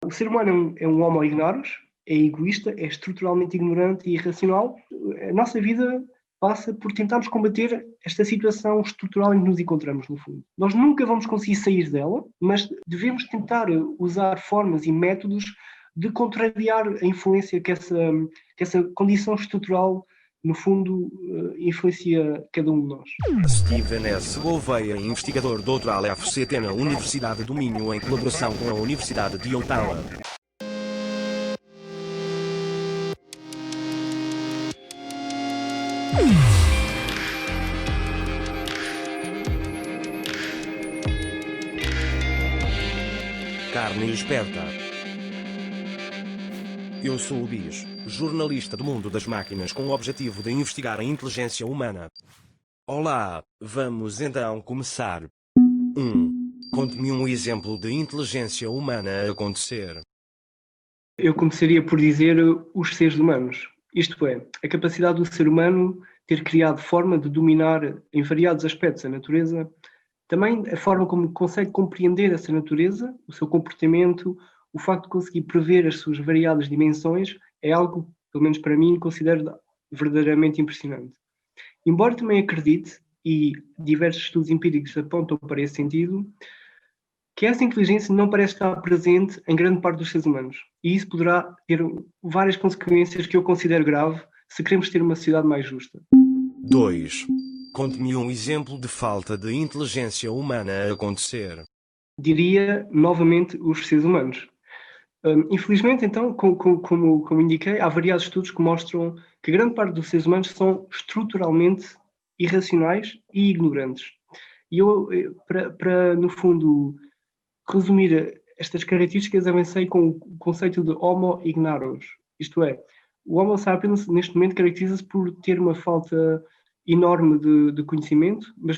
O ser humano é um homo ignorus, é egoísta, é estruturalmente ignorante e irracional. A nossa vida passa por tentarmos combater esta situação estrutural em que nos encontramos, no fundo. Nós nunca vamos conseguir sair dela, mas devemos tentar usar formas e métodos de contrariar a influência que essa condição estrutural, no fundo, influencia cada um de nós. Steven S. Gouveia, investigador doutoral FCT na Universidade do Minho, em colaboração com a Universidade de Ottawa. Carne esperta. Eu sou o Bis, jornalista do mundo das máquinas com o objetivo de investigar a inteligência humana. Olá, vamos então começar. 1. Conte-me um exemplo de inteligência humana a acontecer. Eu começaria por dizer os seres humanos. Isto é, a capacidade do ser humano ter criado forma de dominar em variados aspectos a natureza, também a forma como consegue compreender essa natureza, o seu comportamento, o facto de conseguir prever as suas variadas dimensões, é algo, pelo menos para mim, considero verdadeiramente impressionante. Embora também acredite, e diversos estudos empíricos apontam para esse sentido, que essa inteligência não parece estar presente em grande parte dos seres humanos. E isso poderá ter várias consequências que eu considero grave se queremos ter uma sociedade mais justa. 2. Conte-me um exemplo de falta de inteligência humana a acontecer. Diria, novamente, os seres humanos. Infelizmente, então, como indiquei, há variados estudos que mostram que grande parte dos seres humanos são estruturalmente irracionais e ignorantes. E eu, para no fundo, resumir estas características, avancei com o conceito de Homo ignorus. Isto é, o Homo sapiens, neste momento, caracteriza-se por ter uma falta enorme de conhecimento, mas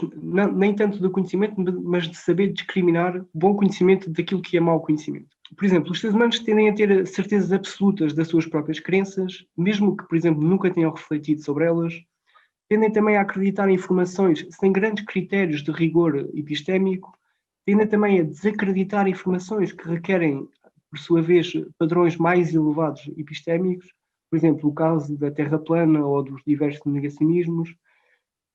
nem tanto de conhecimento, mas de saber discriminar bom conhecimento daquilo que é mau conhecimento. Por exemplo, os seres humanos tendem a ter certezas absolutas das suas próprias crenças, mesmo que, por exemplo, nunca tenham refletido sobre elas. Tendem também a acreditar em informações sem grandes critérios de rigor epistémico. Tendem também a desacreditar informações que requerem, por sua vez, padrões mais elevados epistémicos. Por exemplo, o caso da Terra plana ou dos diversos negacionismos.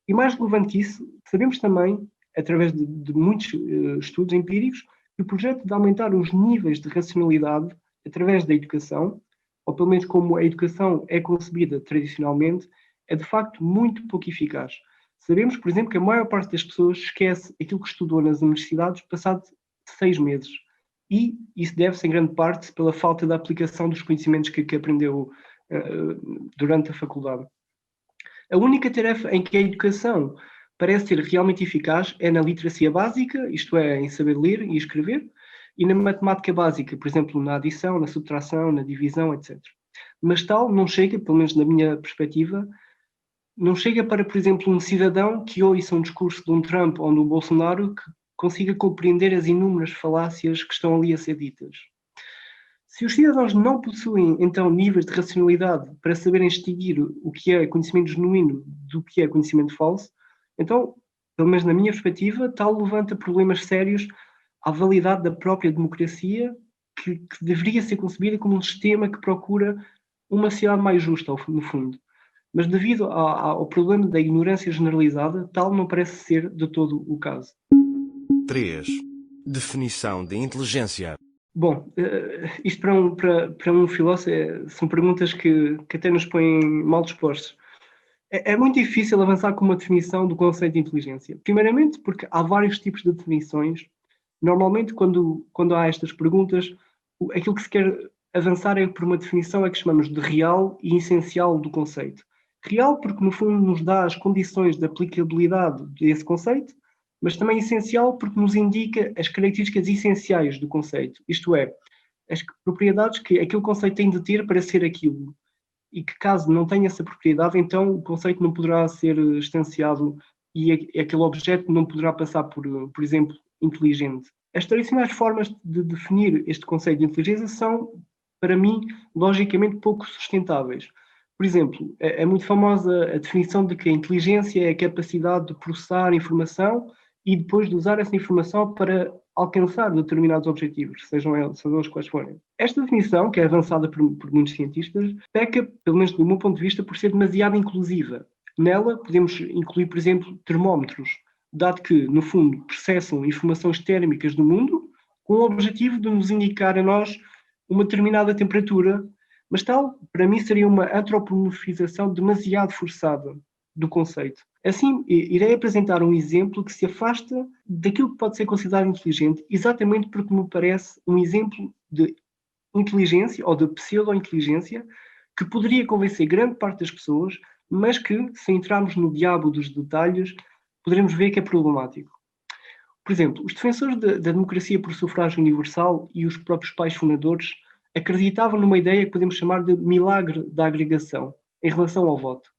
E mais relevante que isso, sabemos também, através de muitos estudos empíricos, que o projeto de aumentar os níveis de racionalidade através da educação, ou pelo menos como a educação é concebida tradicionalmente, é de facto muito pouco eficaz. Sabemos, por exemplo, que a maior parte das pessoas esquece aquilo que estudou nas universidades passado 6 meses. E isso deve-se em grande parte pela falta da aplicação dos conhecimentos que aprendeu durante a faculdade. A única tarefa em que a educação parece ser realmente eficaz é na literacia básica, isto é, em saber ler e escrever, e na matemática básica, por exemplo, na adição, na subtração, na divisão, etc. Mas tal não chega, pelo menos na minha perspectiva, não chega para, por exemplo, um cidadão que ouça um discurso de um Trump ou de um Bolsonaro que consiga compreender as inúmeras falácias que estão ali a ser ditas. Se os cidadãos não possuem, então, níveis de racionalidade para saberem distinguir o que é conhecimento genuíno do que é conhecimento falso, então, pelo menos na minha perspectiva, tal levanta problemas sérios à validade da própria democracia, que deveria ser concebida como um sistema que procura uma sociedade mais justa, no fundo. Mas devido ao problema da ignorância generalizada, tal não parece ser de todo o caso. 3. Definição de inteligência. Bom, isto para um filósofo são perguntas que até nos põem mal dispostos. É muito difícil avançar com uma definição do conceito de inteligência. Primeiramente porque há vários tipos de definições. Normalmente, quando há estas perguntas, aquilo que se quer avançar é por uma definição que chamamos de real e essencial do conceito. Real porque, no fundo, nos dá as condições de aplicabilidade desse conceito, mas também essencial porque nos indica as características essenciais do conceito, isto é, as propriedades que aquele conceito tem de ter para ser aquilo. E que caso não tenha essa propriedade, então o conceito não poderá ser extanciado e aquele objeto não poderá passar por exemplo, inteligente. As tradicionais formas de definir este conceito de inteligência são, para mim, logicamente pouco sustentáveis. Por exemplo, é muito famosa a definição de que a inteligência é a capacidade de processar informação e depois de usar essa informação para alcançar determinados objetivos, sejam eles quais forem. Esta definição, que é avançada por muitos cientistas, peca, pelo menos do meu ponto de vista, por ser demasiado inclusiva. Nela podemos incluir, por exemplo, termómetros, dado que, no fundo, processam informações térmicas do mundo com o objetivo de nos indicar a nós uma determinada temperatura, mas tal, para mim, seria uma antropomorfização demasiado forçada do conceito. Assim, irei apresentar um exemplo que se afasta daquilo que pode ser considerado inteligente, exatamente porque me parece um exemplo de inteligência ou de pseudo-inteligência que poderia convencer grande parte das pessoas, mas que, se entrarmos no diabo dos detalhes, poderemos ver que é problemático. Por exemplo, os defensores da democracia por sufrágio universal e os próprios pais fundadores acreditavam numa ideia que podemos chamar de milagre da agregação em relação ao voto.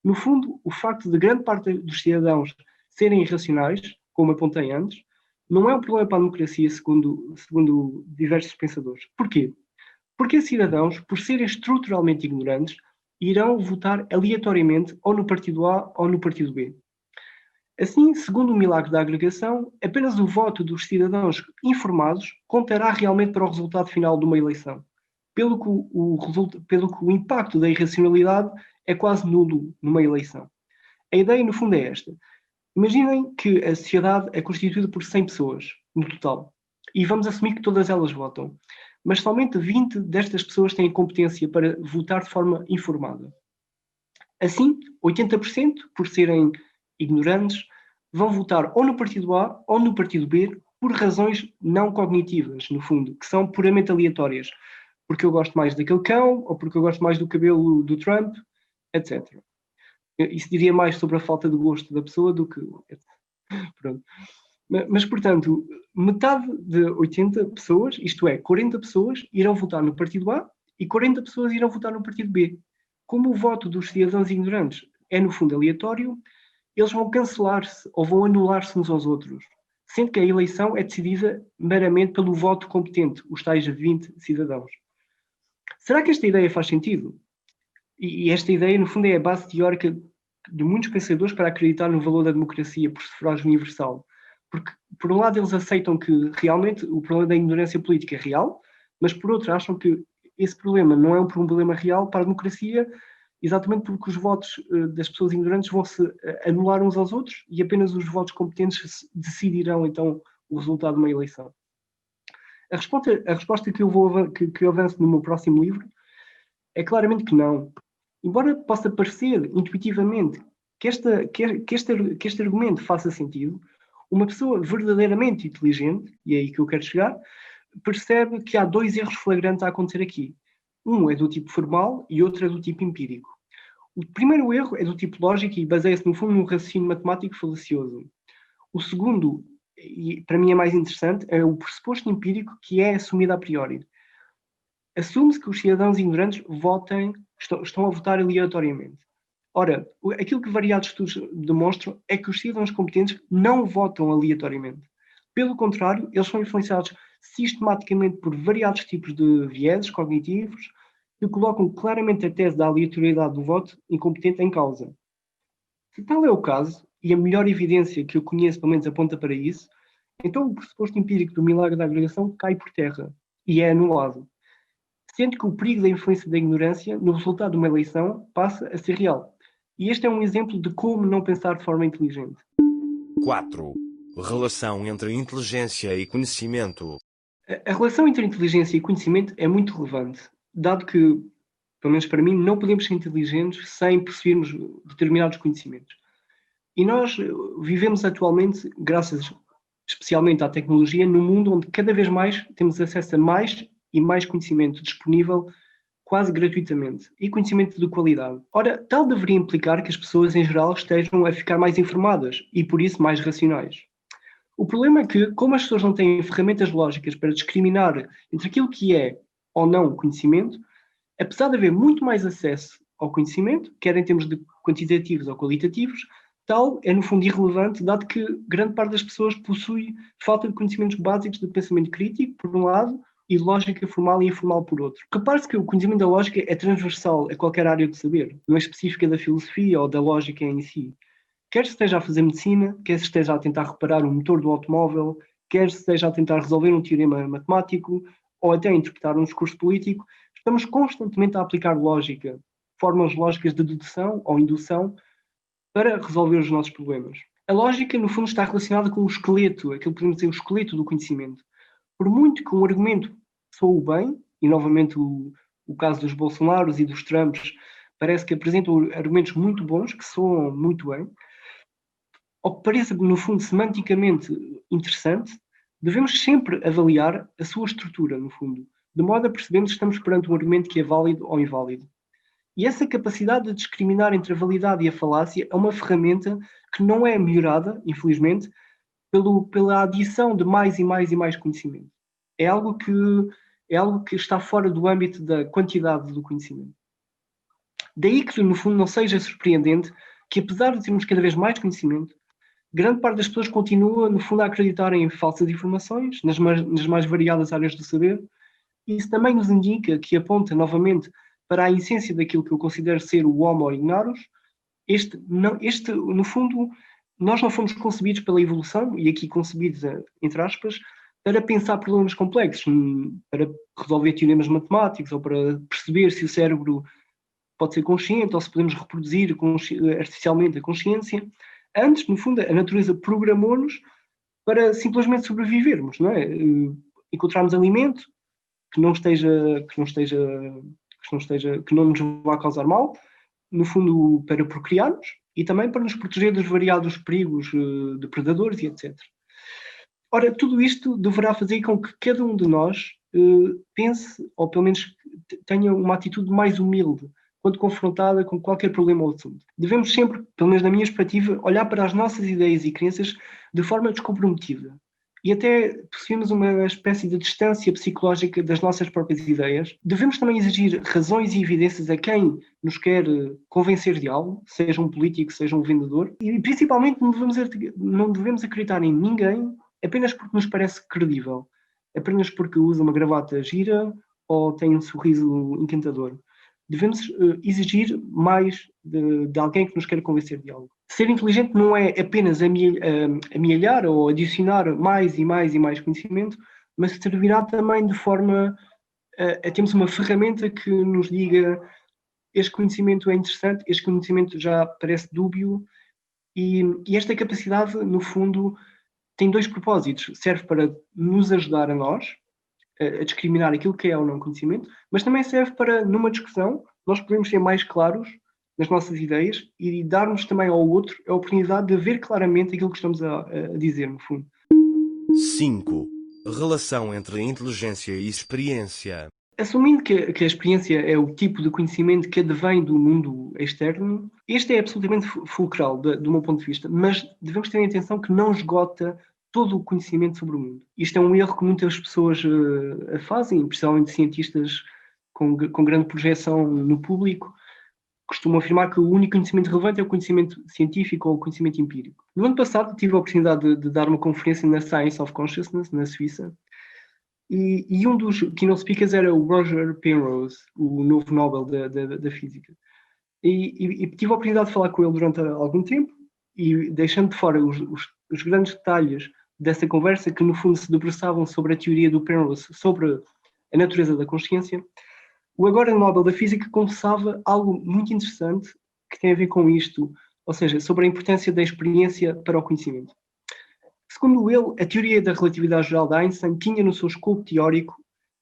No fundo, o facto de grande parte dos cidadãos serem irracionais, como apontei antes, não é um problema para a democracia, segundo diversos pensadores. Porquê? Porque os cidadãos, por serem estruturalmente ignorantes, irão votar aleatoriamente ou no partido A ou no partido B. Assim, segundo o milagre da agregação, apenas o voto dos cidadãos informados contará realmente para o resultado final de uma eleição, pelo que o impacto da irracionalidade é quase nulo numa eleição. A ideia, no fundo, é esta. Imaginem que a sociedade é constituída por 100 pessoas, no total, e vamos assumir que todas elas votam, mas somente 20 destas pessoas têm competência para votar de forma informada. Assim, 80%, por serem ignorantes, vão votar ou no partido A ou no partido B por razões não cognitivas, no fundo, que são puramente aleatórias. Porque eu gosto mais daquele cão, ou porque eu gosto mais do cabelo do Trump, etc. Isso diria mais sobre a falta de gosto da pessoa do que... Pronto. Mas, portanto, metade de 80 pessoas, isto é, 40 pessoas, irão votar no partido A e 40 pessoas irão votar no partido B. Como o voto dos cidadãos ignorantes é, no fundo, aleatório, eles vão cancelar-se ou vão anular-se uns aos outros, sendo que a eleição é decidida meramente pelo voto competente, os tais 20 cidadãos. Será que esta ideia faz sentido? E esta ideia, no fundo, é a base teórica de muitos pensadores para acreditar no valor da democracia por sufrágio universal. Porque, por um lado, eles aceitam que realmente o problema da ignorância política é real, mas, por outro, acham que esse problema não é um problema real para a democracia, exatamente porque os votos das pessoas ignorantes vão se anular uns aos outros e apenas os votos competentes decidirão, então, o resultado de uma eleição. A resposta que eu avanço no meu próximo livro é claramente que não. Embora possa parecer intuitivamente que este argumento faça sentido, uma pessoa verdadeiramente inteligente, e é aí que eu quero chegar, percebe que há dois erros flagrantes a acontecer aqui. Um é do tipo formal e outro é do tipo empírico. O primeiro erro é do tipo lógico e baseia-se, no fundo, num raciocínio matemático falacioso. O segundo, e para mim é mais interessante, é o pressuposto empírico que é assumido a priori. Assume-se que os cidadãos ignorantes estão a votar aleatoriamente. Ora, aquilo que variados estudos demonstram é que os cidadãos competentes não votam aleatoriamente. Pelo contrário, eles são influenciados sistematicamente por variados tipos de vieses cognitivos que colocam claramente a tese da aleatoriedade do voto incompetente em causa. Se tal é o caso, e a melhor evidência que eu conheço, pelo menos, aponta para isso, então o pressuposto empírico do milagre da agregação cai por terra e é anulado, sendo que o perigo da influência da ignorância no resultado de uma eleição passa a ser real. E este é um exemplo de como não pensar de forma inteligente. 4. Relação entre inteligência e conhecimento. A relação entre inteligência e conhecimento é muito relevante, dado que, pelo menos para mim, não podemos ser inteligentes sem possuirmos determinados conhecimentos. E nós vivemos atualmente, graças especialmente à tecnologia, num mundo onde cada vez mais temos acesso a mais e mais conhecimento disponível quase gratuitamente, e conhecimento de qualidade. Ora, tal deveria implicar que as pessoas em geral estejam a ficar mais informadas e, por isso, mais racionais. O problema é que, como as pessoas não têm ferramentas lógicas para discriminar entre aquilo que é ou não conhecimento, apesar de haver muito mais acesso ao conhecimento, quer em termos de quantitativos ou qualitativos, tal é no fundo irrelevante, dado que grande parte das pessoas possui falta de conhecimentos básicos de pensamento crítico, por um lado, e lógica formal e informal por outro. Repare-se que o conhecimento da lógica é transversal a qualquer área de saber, não é específica da filosofia ou da lógica em si. Quer esteja a fazer medicina, quer esteja a tentar reparar o motor do automóvel, quer seja a tentar resolver um teorema matemático ou até a interpretar um discurso político, estamos constantemente a aplicar lógica, fórmulas lógicas de dedução ou indução para resolver os nossos problemas. A lógica, no fundo, está relacionada com o esqueleto, aquilo que podemos dizer o esqueleto do conhecimento. Por muito que um argumento soe bem, e novamente o caso dos Bolsonaros e dos Trumps parece que apresentam argumentos muito bons, que soam muito bem, ao que pareça, no fundo, semanticamente interessante, devemos sempre avaliar a sua estrutura, no fundo, de modo a percebermos se estamos perante um argumento que é válido ou inválido. E essa capacidade de discriminar entre a validade e a falácia é uma ferramenta que não é melhorada, infelizmente, pela adição de mais e mais e mais conhecimento. É algo que está fora do âmbito da quantidade do conhecimento. Daí que, no fundo, não seja surpreendente que, apesar de termos cada vez mais conhecimento, grande parte das pessoas continua, no fundo, a acreditar em falsas informações, nas mais variadas áreas do saber. E isso também nos indica que aponta, novamente, para a essência daquilo que eu considero ser o homo ignorus. No fundo, nós não fomos concebidos pela evolução, e aqui concebidos, entre aspas, para pensar problemas complexos, para resolver teoremas matemáticos, ou para perceber se o cérebro pode ser consciente, ou se podemos reproduzir artificialmente a consciência. Antes, no fundo, a natureza programou-nos para simplesmente sobrevivermos, não é? Encontrarmos alimento que não nos vá causar mal, no fundo, para procriarmos e também para nos proteger dos variados perigos de predadores e etc. Ora, tudo isto deverá fazer com que cada um de nós pense, ou pelo menos tenha uma atitude mais humilde quando confrontada com qualquer problema ou assunto. Devemos sempre, pelo menos na minha perspectiva, olhar para as nossas ideias e crenças de forma descomprometida e até possuímos uma espécie de distância psicológica das nossas próprias ideias. Devemos também exigir razões e evidências a quem nos quer convencer de algo, seja um político, seja um vendedor, e principalmente não devemos acreditar em ninguém apenas porque nos parece credível, apenas porque usa uma gravata gira ou tem um sorriso encantador. Devemos exigir mais de alguém que nos quer convencer de algo. Ser inteligente não é apenas amealhar ou adicionar mais e mais e mais conhecimento, mas servirá também de forma a termos uma ferramenta que nos diga: este conhecimento é interessante, este conhecimento já parece dúbio, e esta capacidade, no fundo, tem dois propósitos. Serve para nos ajudar a nós a discriminar aquilo que é ou não conhecimento, mas também serve para, numa discussão, nós podemos ser mais claros nas nossas ideias e darmos também ao outro a oportunidade de ver claramente aquilo que estamos a dizer, no fundo. 5. Relação entre inteligência e experiência. Assumindo que a experiência é o tipo de conhecimento que advém do mundo externo, este é absolutamente fulcral do meu ponto de vista, mas devemos ter em atenção que não esgota todo o conhecimento sobre o mundo. Isto é um erro que muitas pessoas fazem, principalmente cientistas com grande projeção no público, costumam afirmar que o único conhecimento relevante é o conhecimento científico ou o conhecimento empírico. No ano passado tive a oportunidade de dar uma conferência na Science of Consciousness, na Suíça, e um dos keynote speakers era o Roger Penrose, o novo Nobel da Física. E tive a oportunidade de falar com ele durante algum tempo, e deixando de fora os grandes detalhes dessa conversa, que no fundo se debruçavam sobre a teoria do Penrose, sobre a natureza da consciência, o agora Nobel da Física confessava algo muito interessante que tem a ver com isto, ou seja, sobre a importância da experiência para o conhecimento. Segundo ele, a teoria da relatividade geral de Einstein tinha no seu escopo teórico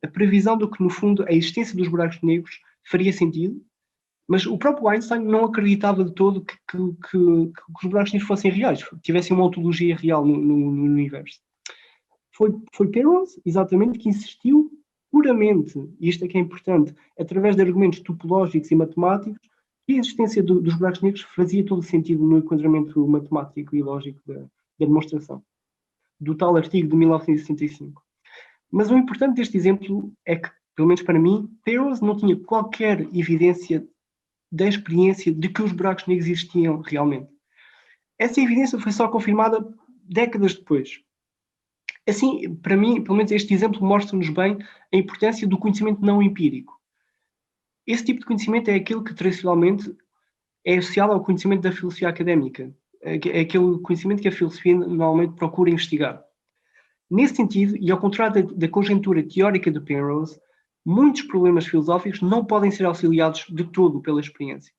a previsão de que, no fundo, a existência dos buracos negros faria sentido, mas o próprio Einstein não acreditava de todo que os buracos negros fossem reais, tivessem uma ontologia real no universo. Foi Penrose, exatamente, que insistiu puramente, e isto é que é importante, através de argumentos topológicos e matemáticos, que a existência dos buracos negros fazia todo sentido no enquadramento matemático e lógico da demonstração, do tal artigo de 1965. Mas o importante deste exemplo é que, pelo menos para mim, Penrose não tinha qualquer evidência da experiência de que os buracos negros existiam realmente. Essa evidência foi só confirmada décadas depois. Assim, para mim, pelo menos este exemplo mostra-nos bem a importância do conhecimento não empírico. Esse tipo de conhecimento é aquele que tradicionalmente é associado ao conhecimento da filosofia académica. É aquele conhecimento que a filosofia normalmente procura investigar. Nesse sentido, e ao contrário da conjectura teórica de Penrose, muitos problemas filosóficos não podem ser auxiliados de todo pela experiência.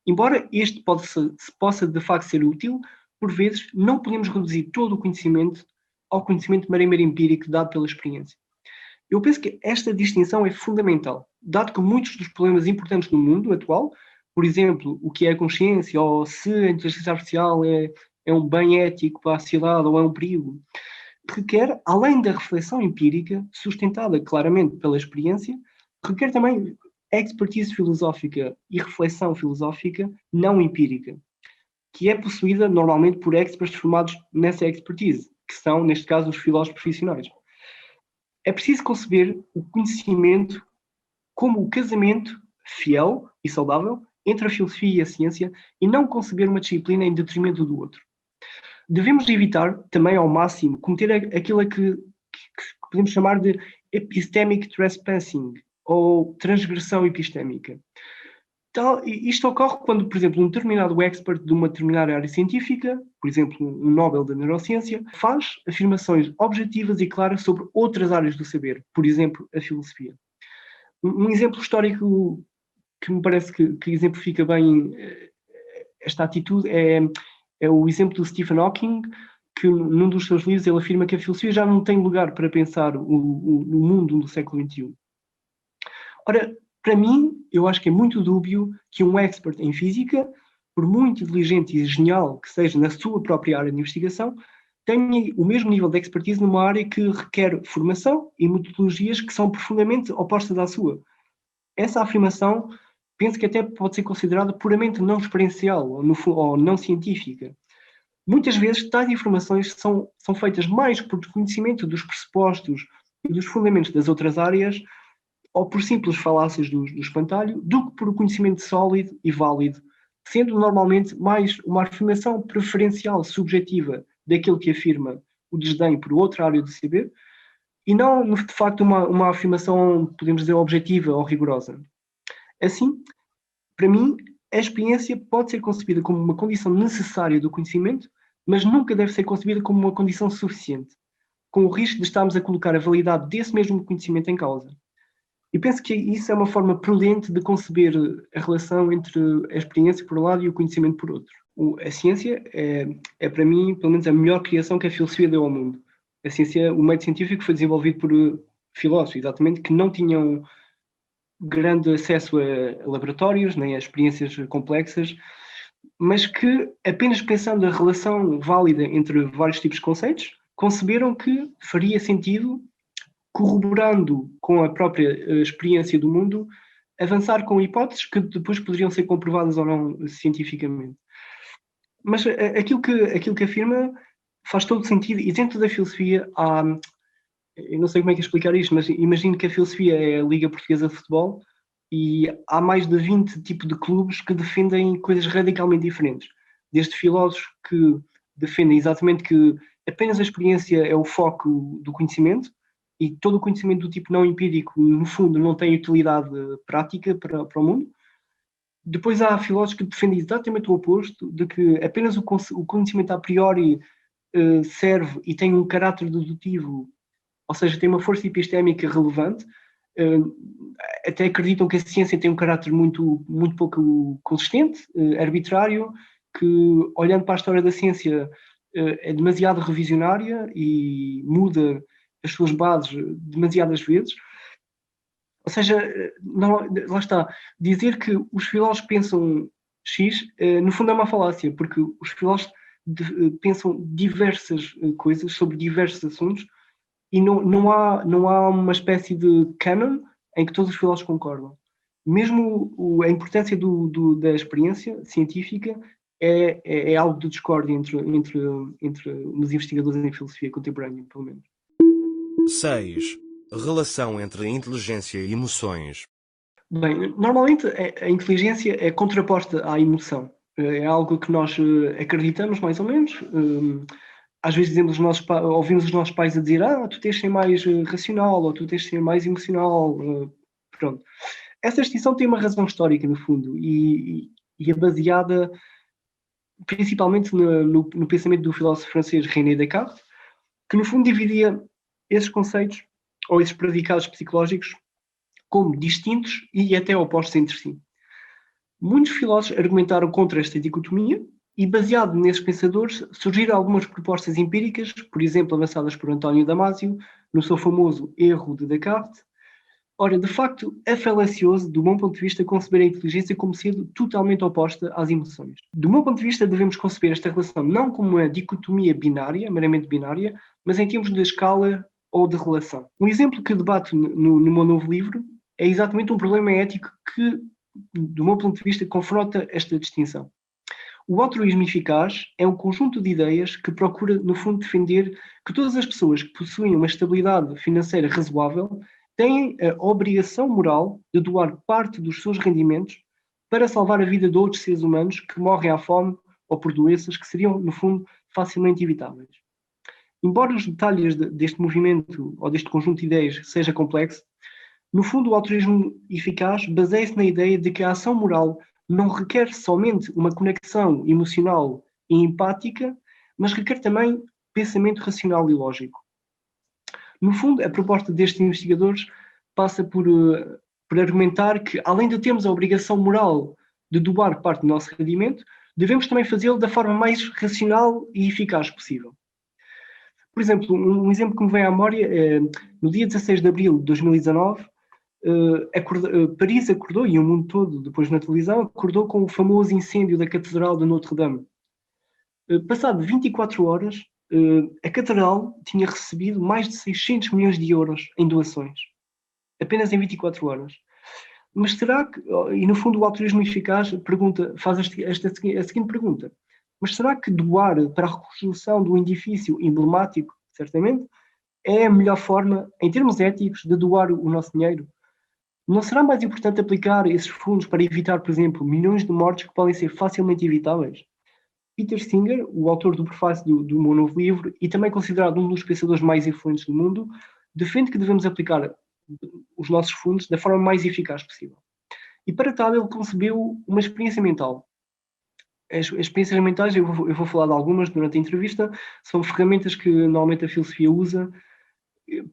Embora este possa de facto ser útil, por vezes não podemos reduzir todo o conhecimento ao conhecimento meramente empírico dado pela experiência. Eu penso que esta distinção é fundamental, dado que muitos dos problemas importantes do mundo atual, por exemplo, o que é a consciência, ou se a inteligência artificial é um bem ético para a sociedade ou é um perigo, requer, além da reflexão empírica, sustentada claramente pela experiência, requer também expertise filosófica e reflexão filosófica não empírica, que é possuída normalmente por experts formados nessa expertise, que são, neste caso, os filósofos profissionais. É preciso conceber o conhecimento como o casamento fiel e saudável entre a filosofia e a ciência e não conceber uma disciplina em detrimento do outro. Devemos evitar também ao máximo cometer aquilo que podemos chamar de epistemic trespassing ou transgressão epistémica. Isto ocorre quando, por exemplo, um determinado expert de uma determinada área científica, por exemplo, um Nobel da Neurociência, faz afirmações objetivas e claras sobre outras áreas do saber, por exemplo, a filosofia. Um exemplo histórico que me parece que exemplifica bem esta atitude é o exemplo do Stephen Hawking, que num dos seus livros ele afirma que a filosofia já não tem lugar para pensar o mundo do século XXI. Ora, para mim, eu acho que é muito dúbio que um expert em física, por muito inteligente e genial que seja na sua própria área de investigação, tenha o mesmo nível de expertise numa área que requer formação e metodologias que são profundamente opostas à sua. Essa afirmação, penso que até pode ser considerada puramente não experiencial ou não científica. Muitas vezes, tais informações são feitas mais por desconhecimento dos pressupostos e dos fundamentos das outras áreas ou por simples falácias do espantalho, do que por conhecimento sólido e válido, sendo normalmente mais uma afirmação preferencial, subjetiva, daquele que afirma o desdém por outra área do saber, e não, de facto, uma afirmação, podemos dizer, objetiva ou rigorosa. Assim, para mim, a experiência pode ser concebida como uma condição necessária do conhecimento, mas nunca deve ser concebida como uma condição suficiente, com o risco de estarmos a colocar a validade desse mesmo conhecimento em causa. E penso que isso é uma forma prudente de conceber a relação entre a experiência por um lado e o conhecimento por outro. A ciência é para mim, pelo menos, a melhor criação que a filosofia deu ao mundo. A ciência, o método científico foi desenvolvido por filósofos, exatamente, que não tinham grande acesso a laboratórios, nem a experiências complexas, mas que, apenas pensando a relação válida entre vários tipos de conceitos, conceberam que faria sentido, corroborando com a própria experiência do mundo, avançar com hipóteses que depois poderiam ser comprovadas ou não cientificamente. Mas aquilo que afirma faz todo sentido, e dentro da filosofia há, eu não sei como é que explicar isto, mas imagino que a filosofia é a Liga Portuguesa de Futebol e há mais de 20 tipos de clubes que defendem coisas radicalmente diferentes. Desde filósofos que defendem exatamente que apenas a experiência é o foco do conhecimento, e todo o conhecimento do tipo não empírico, no fundo, não tem utilidade prática para o mundo. Depois há filósofos que defendem exatamente o oposto, de que apenas o conhecimento a priori serve e tem um caráter dedutivo, ou seja, tem uma força epistémica relevante. Até acreditam que a ciência tem um caráter muito, muito pouco consistente, arbitrário, que olhando para a história da ciência é demasiado revisionária e muda as suas bases demasiadas vezes. Ou seja, não, lá está, dizer que os filósofos pensam X, no fundo é uma falácia, porque os filósofos pensam diversas coisas sobre diversos assuntos e não há uma espécie de canon em que todos os filósofos concordam. Mesmo a importância da experiência científica é algo de discórdia entre os investigadores em filosofia contemporânea, pelo menos. 6. Relação entre inteligência e emoções. Bem, normalmente a inteligência é contraposta à emoção. É algo que nós acreditamos, mais ou menos. Às vezes ouvimos os nossos pais a dizer tu tens de ser mais racional, ou tu tens de ser mais emocional. Pronto. Essa distinção tem uma razão histórica, no fundo, e é baseada principalmente no pensamento do filósofo francês René Descartes, que no fundo dividia esses conceitos, ou esses predicados psicológicos, como distintos e até opostos entre si. Muitos filósofos argumentaram contra esta dicotomia e, baseado nesses pensadores, surgiram algumas propostas empíricas, por exemplo, avançadas por António Damasio, no seu famoso Erro de Descartes. Ora, de facto, é falacioso, do meu ponto de vista, conceber a inteligência como sendo totalmente oposta às emoções. Do meu ponto de vista, devemos conceber esta relação não como uma dicotomia binária, meramente binária, mas em termos de escala ou de relação. Um exemplo que debato no meu novo livro é exatamente um problema ético que, do meu ponto de vista, confronta esta distinção. O altruísmo eficaz é um conjunto de ideias que procura, no fundo, defender que todas as pessoas que possuem uma estabilidade financeira razoável têm a obrigação moral de doar parte dos seus rendimentos para salvar a vida de outros seres humanos que morrem à fome ou por doenças que seriam, no fundo, facilmente evitáveis. Embora os detalhes deste movimento ou deste conjunto de ideias seja complexo, no fundo, o altruísmo eficaz baseia-se na ideia de que a ação moral não requer somente uma conexão emocional e empática, mas requer também pensamento racional e lógico. No fundo, a proposta destes investigadores passa por argumentar que, além de termos a obrigação moral de doar parte do nosso rendimento, devemos também fazê-lo da forma mais racional e eficaz possível. Por exemplo, um exemplo que me vem à memória é, no dia 16 de abril de 2019, Paris acordou, e o mundo todo, depois na televisão, acordou com o famoso incêndio da Catedral de Notre-Dame. Passado 24 horas, a Catedral tinha recebido mais de 600 milhões de euros em doações. Apenas em 24 horas. Mas será que, e no fundo o altruísmo eficaz faz a seguinte pergunta, mas será que doar para a reconstrução do edifício emblemático, certamente, é a melhor forma, em termos éticos, de doar o nosso dinheiro? Não será mais importante aplicar esses fundos para evitar, por exemplo, milhões de mortes que podem ser facilmente evitáveis? Peter Singer, o autor do prefácio do meu novo livro e também considerado um dos pensadores mais influentes do mundo, defende que devemos aplicar os nossos fundos da forma mais eficaz possível. E para tal ele concebeu uma experiência mental. As experiências mentais, eu vou falar de algumas durante a entrevista, são ferramentas que normalmente a filosofia usa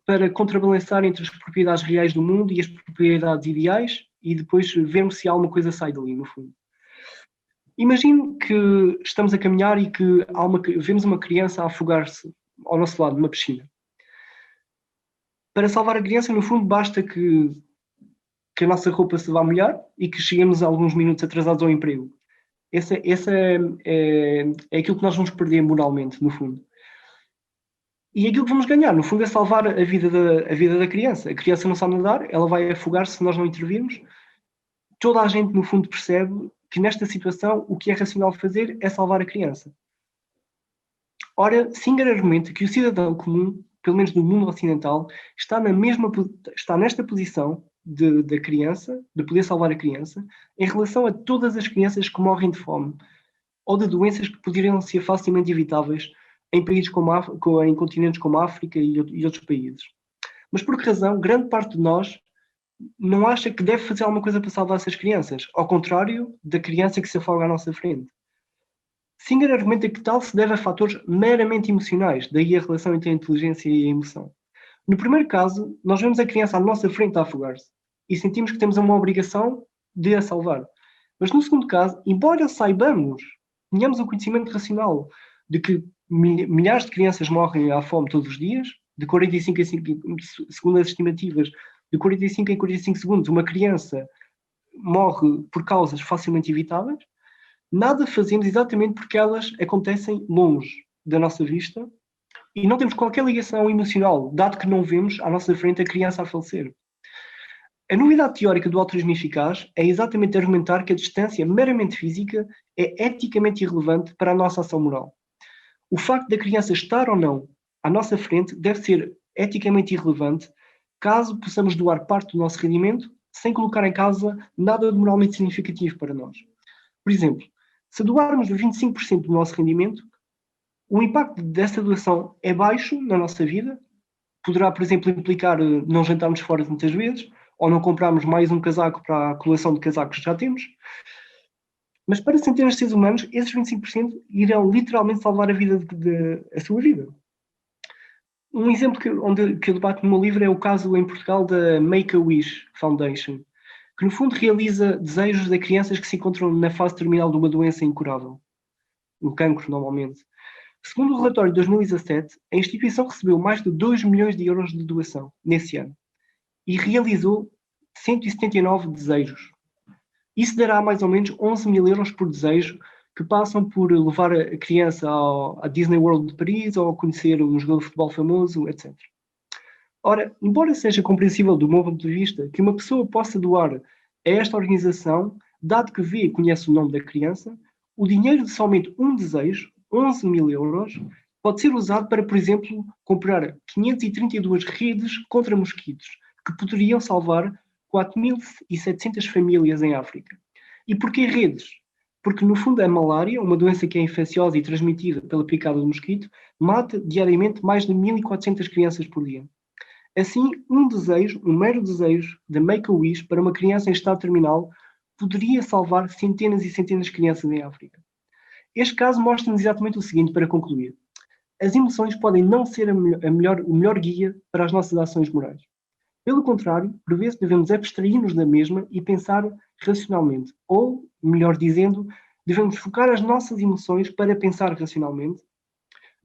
para contrabalançar entre as propriedades reais do mundo e as propriedades ideais e depois vermos se alguma coisa sai dali, no fundo. Imagine que estamos a caminhar e que vemos uma criança a afogar-se ao nosso lado numa piscina. Para salvar a criança, no fundo, basta que a nossa roupa se vá molhar e que cheguemos a alguns minutos atrasados ao emprego. Essa é aquilo que nós vamos perder moralmente, no fundo. E aquilo que vamos ganhar, no fundo, é salvar a vida da criança. A criança não sabe nadar, ela vai afogar-se se nós não intervirmos. Toda a gente, no fundo, percebe que nesta situação o que é racional fazer é salvar a criança. Ora, Singer argumenta que o cidadão comum, pelo menos no mundo ocidental, está nesta posição da criança, de poder salvar a criança, em relação a todas as crianças que morrem de fome ou de doenças que poderiam ser facilmente evitáveis em países em continentes como a África e outros países. Mas por que razão, grande parte de nós não acha que deve fazer alguma coisa para salvar essas crianças, ao contrário da criança que se afoga à nossa frente? Singer argumenta que tal se deve a fatores meramente emocionais, daí a relação entre a inteligência e a emoção. No primeiro caso, nós vemos a criança à nossa frente a afogar-se e sentimos que temos uma obrigação de a salvar. Mas no segundo caso, embora tenhamos o conhecimento racional de que milhares de crianças morrem à fome todos os dias, de 45 a 5, segundo as estimativas, de 45 em 45 segundos, uma criança morre por causas facilmente evitáveis, nada fazemos exatamente porque elas acontecem longe da nossa vista e não temos qualquer ligação emocional, dado que não vemos à nossa frente a criança a falecer. A novidade teórica do altruísmo eficaz é exatamente argumentar que a distância meramente física é eticamente irrelevante para a nossa ação moral. O facto da criança estar ou não à nossa frente deve ser eticamente irrelevante caso possamos doar parte do nosso rendimento sem colocar em causa nada de moralmente significativo para nós. Por exemplo, se doarmos 25% do nosso rendimento, o impacto dessa doação é baixo na nossa vida, poderá, por exemplo, implicar não jantarmos fora muitas vezes, ou não comprarmos mais um casaco para a coleção de casacos que já temos, mas para centenas de seres humanos, esses 25% irão literalmente salvar a sua vida. Um exemplo que eu debato no meu livro é o caso em Portugal da Make-A-Wish Foundation, que no fundo realiza desejos de crianças que se encontram na fase terminal de uma doença incurável, o cancro normalmente. Segundo o relatório de 2017, a instituição recebeu mais de 2 milhões de euros de doação nesse ano e realizou 179 desejos. Isso dará mais ou menos 11 mil euros por desejo, que passam por levar a criança à Disney World de Paris ou a conhecer um jogador de futebol famoso, etc. Ora, embora seja compreensível do meu ponto de vista que uma pessoa possa doar a esta organização, dado que vê e conhece o nome da criança, o dinheiro de somente um desejo, 11 mil euros, pode ser usado para, por exemplo, comprar 532 redes contra mosquitos, que poderiam salvar 4.700 famílias em África. E porquê redes? Porque, no fundo, a malária, uma doença que é infecciosa e transmitida pela picada do mosquito, mata diariamente mais de 1.400 crianças por dia. Assim, um mero desejo da Make-A-Wish para uma criança em estado terminal poderia salvar centenas e centenas de crianças em África. Este caso mostra-nos exatamente o seguinte, para concluir. As emoções podem não ser o melhor guia para as nossas ações morais. Pelo contrário, por vezes devemos abstrair-nos da mesma e pensar racionalmente. Ou, melhor dizendo, devemos focar as nossas emoções para pensar racionalmente,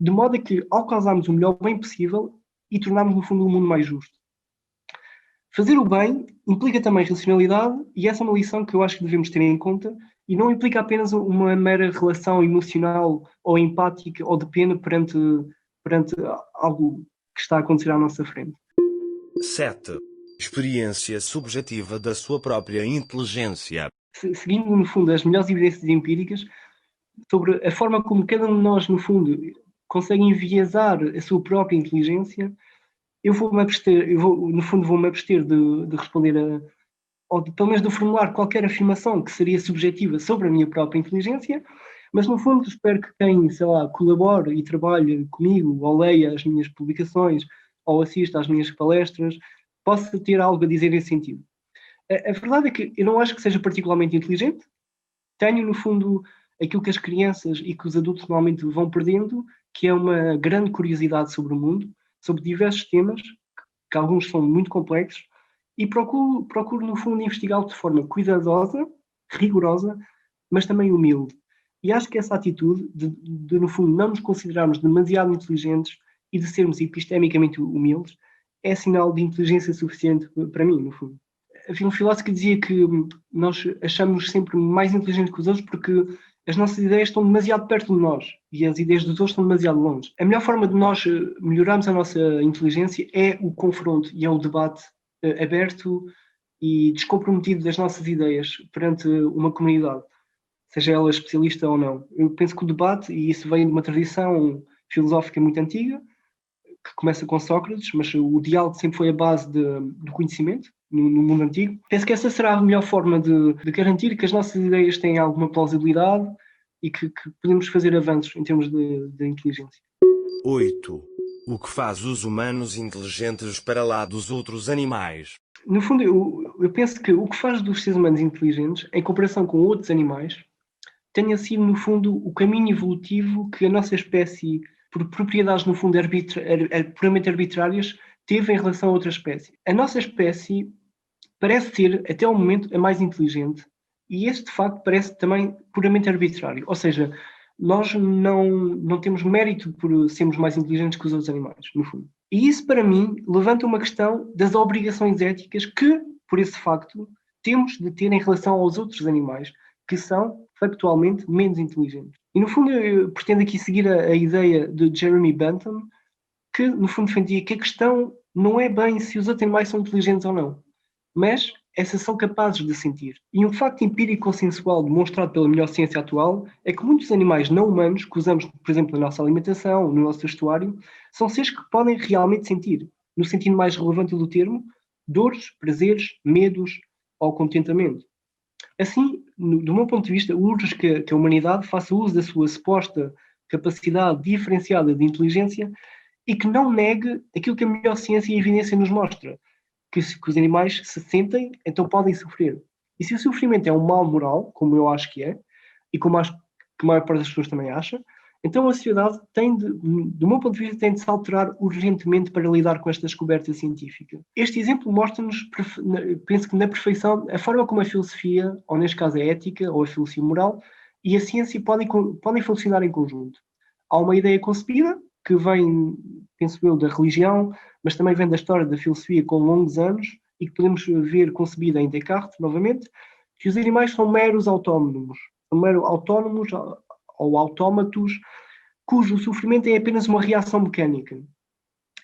de modo a que, ao causarmos o melhor bem possível, e tornarmos, no fundo, o mundo mais justo. Fazer o bem implica também racionalidade, e essa é uma lição que eu acho que devemos ter em conta, e não implica apenas uma mera relação emocional ou empática ou de pena perante algo que está a acontecer à nossa frente. 7. Experiência subjetiva da sua própria inteligência. Seguindo, no fundo, as melhores evidências empíricas sobre a forma como cada um de nós, no fundo, consegue enviesar a sua própria inteligência, vou-me abster de responder ou pelo menos de formular qualquer afirmação que seria subjetiva sobre a minha própria inteligência, mas no fundo espero que quem, sei lá, colabore e trabalhe comigo, ou leia as minhas publicações, ou assista às minhas palestras, possa ter algo a dizer nesse sentido. A verdade é que eu não acho que seja particularmente inteligente. Tenho, no fundo, aquilo que as crianças e que os adultos normalmente vão perdendo, que é uma grande curiosidade sobre o mundo, sobre diversos temas, que alguns são muito complexos, e procuro no fundo, investigá-lo de forma cuidadosa, rigorosa, mas também humilde. E acho que essa atitude no fundo, não nos considerarmos demasiado inteligentes e de sermos epistemicamente humildes, é sinal de inteligência suficiente para mim, no fundo. Havia um filósofo que dizia que nós achamos sempre mais inteligentes que os outros porque as nossas ideias estão demasiado perto de nós e as ideias dos outros estão demasiado longe. A melhor forma de nós melhorarmos a nossa inteligência é o confronto e é o debate aberto e descomprometido das nossas ideias perante uma comunidade, seja ela especialista ou não. Eu penso que o debate, e isso vem de uma tradição filosófica muito antiga, que começa com Sócrates, mas o diálogo sempre foi a base do conhecimento no mundo antigo. Penso que essa será a melhor forma de garantir que as nossas ideias têm alguma plausibilidade e que podemos fazer avanços em termos de inteligência. 8. O que faz os humanos inteligentes para lá dos outros animais? No fundo, eu penso que o que faz dos seres humanos inteligentes, em comparação com outros animais, tenha sido, no fundo, o caminho evolutivo que a nossa espécie, por propriedades, no fundo, puramente arbitrárias, teve em relação a outra espécie. A nossa espécie parece ser, até ao momento, a mais inteligente, e este, de facto, parece também puramente arbitrário. Ou seja, nós não temos mérito por sermos mais inteligentes que os outros animais, no fundo. E isso, para mim, levanta uma questão das obrigações éticas que, por esse facto, temos de ter em relação aos outros animais, que são, factualmente, menos inteligentes. E, no fundo, eu pretendo aqui seguir a ideia de Jeremy Bentham, que, no fundo, defendia que a questão não é bem se os outros animais são inteligentes ou não, mas essas são capazes de sentir. E um facto empírico consensual demonstrado pela melhor ciência atual é que muitos animais não humanos, que usamos, por exemplo, na nossa alimentação, no nosso vestuário, são seres que podem realmente sentir, no sentido mais relevante do termo, dores, prazeres, medos ou contentamento. Assim, do meu ponto de vista, urge que a humanidade faça uso da sua suposta capacidade diferenciada de inteligência e que não negue aquilo que a melhor ciência e evidência nos mostra, que os animais se sentem, então podem sofrer. E se o sofrimento é um mal moral, como eu acho que é, e como acho que a maior parte das pessoas também acha, Então a sociedade do meu ponto de vista, tem de se alterar urgentemente para lidar com esta descoberta científica. Este exemplo mostra-nos, penso que na perfeição, a forma como a filosofia, ou neste caso a ética, ou a filosofia moral, e a ciência podem funcionar em conjunto. Há uma ideia concebida, que vem, penso eu, da religião, mas também vem da história da filosofia com longos anos, e que podemos ver concebida em Descartes, novamente, que os animais são meros autónomos, ou autómatos, cujo sofrimento é apenas uma reação mecânica.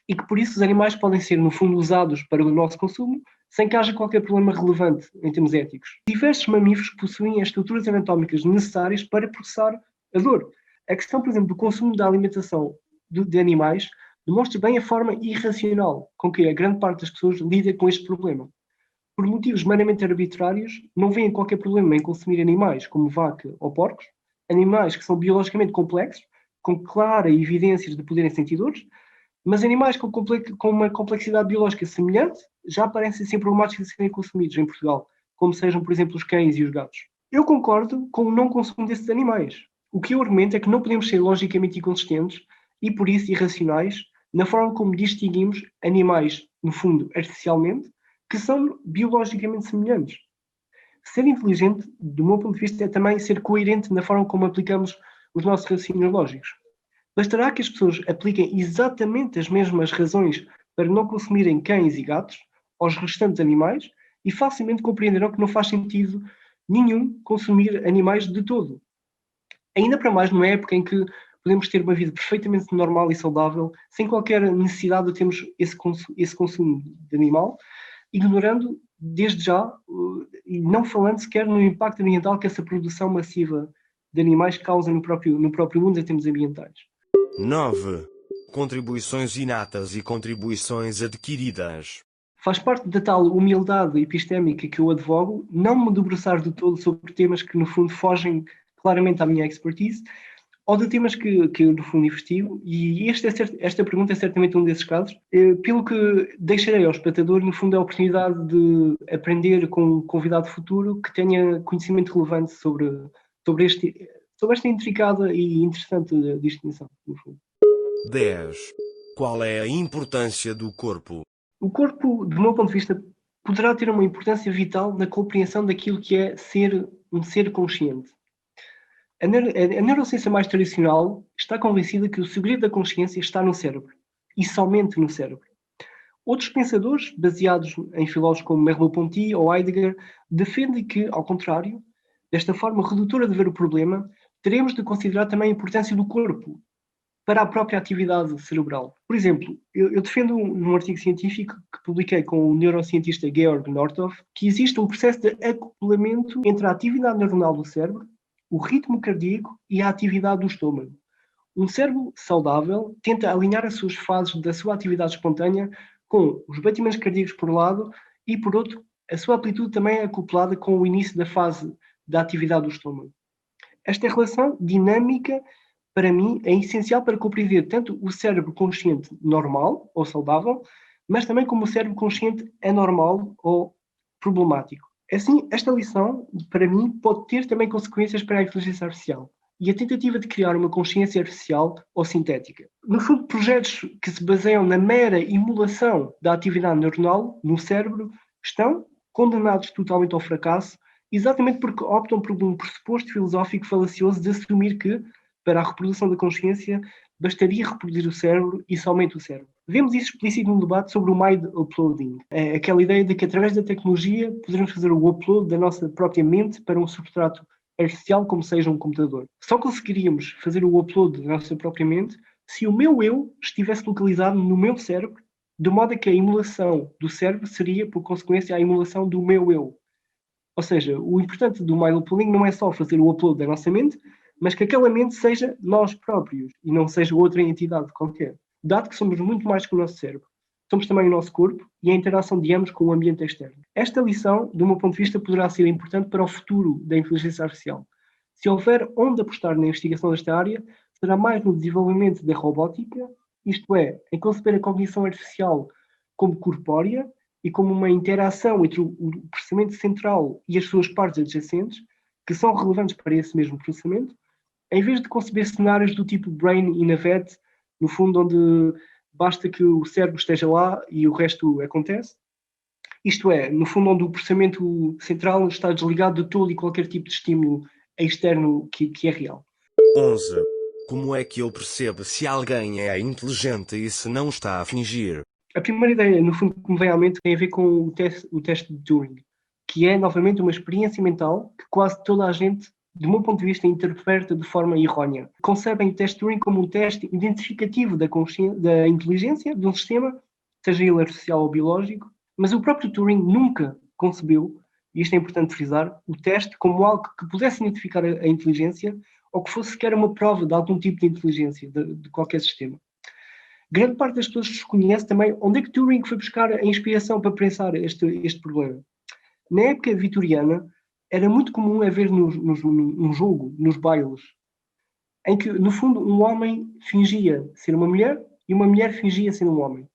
E que por isso os animais podem ser, no fundo, usados para o nosso consumo, sem que haja qualquer problema relevante em termos éticos. Diversos mamíferos possuem as estruturas anatómicas necessárias para processar a dor. A questão, por exemplo, do consumo da alimentação de animais demonstra bem a forma irracional com que a grande parte das pessoas lida com este problema. Por motivos meramente arbitrários, não veem qualquer problema em consumir animais como vaca ou porcos, animais que são biologicamente complexos, com clara evidências de poderem sentir dores, mas animais com uma complexidade biológica semelhante já parecem ser problemáticos de serem consumidos em Portugal, como sejam, por exemplo, os cães e os gatos. Eu concordo com o não consumo desses animais. O que eu argumento é que não podemos ser logicamente inconsistentes e, por isso, irracionais na forma como distinguimos animais, no fundo, artificialmente, que são biologicamente semelhantes. Ser inteligente, do meu ponto de vista, é também ser coerente na forma como aplicamos os nossos raciocínios lógicos. Bastará que as pessoas apliquem exatamente as mesmas razões para não consumirem cães e gatos aos restantes animais e facilmente compreenderão que não faz sentido nenhum consumir animais de todo. Ainda para mais numa época em que podemos ter uma vida perfeitamente normal e saudável, sem qualquer necessidade de termos esse consumo de animal, ignorando desde já e não falando sequer no impacto ambiental que essa produção massiva de animais causa no próprio mundo em termos ambientais. 9. Contribuições inatas e contribuições adquiridas. Faz parte da tal humildade epistémica que eu advogo, não me debruçar de todo sobre temas que, no fundo, fogem claramente à minha expertise, ou de temas que eu, no fundo, investigo, e esta pergunta é certamente um desses casos, pelo que deixarei ao espectador, no fundo, a oportunidade de aprender com um convidado futuro que tenha conhecimento relevante sobre esta intricada e interessante distinção, no fundo. 10. Qual é a importância do corpo? O corpo, do meu ponto de vista, poderá ter uma importância vital na compreensão daquilo que é ser um ser consciente. A neurociência mais tradicional está convencida que o segredo da consciência está no cérebro, e somente no cérebro. Outros pensadores, baseados em filósofos como Merleau-Ponty ou Heidegger, defendem que, ao contrário, desta forma redutora de ver o problema, teremos de considerar também a importância do corpo para a própria atividade cerebral. Por exemplo, eu defendo num artigo científico que publiquei com o neurocientista Georg Nordhoff que existe um processo de acoplamento entre a atividade neuronal do cérebro, o ritmo cardíaco e a atividade do estômago. Um cérebro saudável tenta alinhar as suas fases da sua atividade espontânea com os batimentos cardíacos por um lado e, por outro, a sua amplitude também é acoplada com o início da fase da atividade do estômago. Esta relação dinâmica, para mim, é essencial para compreender tanto o cérebro consciente normal ou saudável, mas também como o cérebro consciente anormal ou problemático. Assim, esta lição, para mim, pode ter também consequências para a inteligência artificial e a tentativa de criar uma consciência artificial ou sintética. No fundo, projetos que se baseiam na mera emulação da atividade neuronal no cérebro estão condenados totalmente ao fracasso, exatamente porque optam por um pressuposto filosófico falacioso de assumir que, para a reprodução da consciência, bastaria reproduzir o cérebro e somente o cérebro. Vemos isso explícito no debate sobre o mind uploading, aquela ideia de que através da tecnologia poderemos fazer o upload da nossa própria mente para um substrato artificial como seja um computador. Só conseguiríamos fazer o upload da nossa própria mente se o meu eu estivesse localizado no meu cérebro, de modo a que a emulação do cérebro seria, por consequência, a emulação do meu eu. Ou seja, o importante do mind uploading não é só fazer o upload da nossa mente, mas que aquela mente seja nós próprios e não seja outra entidade qualquer. Dado que somos muito mais que o nosso cérebro, somos também o nosso corpo e a interação de ambos com o ambiente externo. Esta lição, do meu ponto de vista, poderá ser importante para o futuro da inteligência artificial. Se houver onde apostar na investigação desta área, será mais no desenvolvimento da robótica, isto é, em conceber a cognição artificial como corpórea e como uma interação entre o processamento central e as suas partes adjacentes, que são relevantes para esse mesmo processamento, Em vez de conceber cenários do tipo Brain in a Vat, no fundo onde basta que o cérebro esteja lá e o resto acontece, isto é, no fundo onde o processamento central está desligado de todo e qualquer tipo de estímulo externo que é real. 11. Como é que eu percebo se alguém é inteligente e se não está a fingir? A primeira ideia, no fundo, que me vem à mente tem a ver com o teste de Turing, que é, novamente, uma experiência mental que quase toda a gente, do meu ponto de vista, interpreta de forma errónea. Concebem o teste de Turing como um teste identificativo da inteligência de um sistema, seja ele artificial ou biológico, mas o próprio Turing nunca concebeu, e isto é importante frisar, o teste como algo que pudesse identificar a inteligência ou que fosse sequer uma prova de algum tipo de inteligência de qualquer sistema. Grande parte das pessoas desconhece também onde é que Turing foi buscar a inspiração para pensar este problema. Na época vitoriana, era muito comum haver num jogo, nos bailes, em que, no fundo, um homem fingia ser uma mulher e uma mulher fingia ser um homem.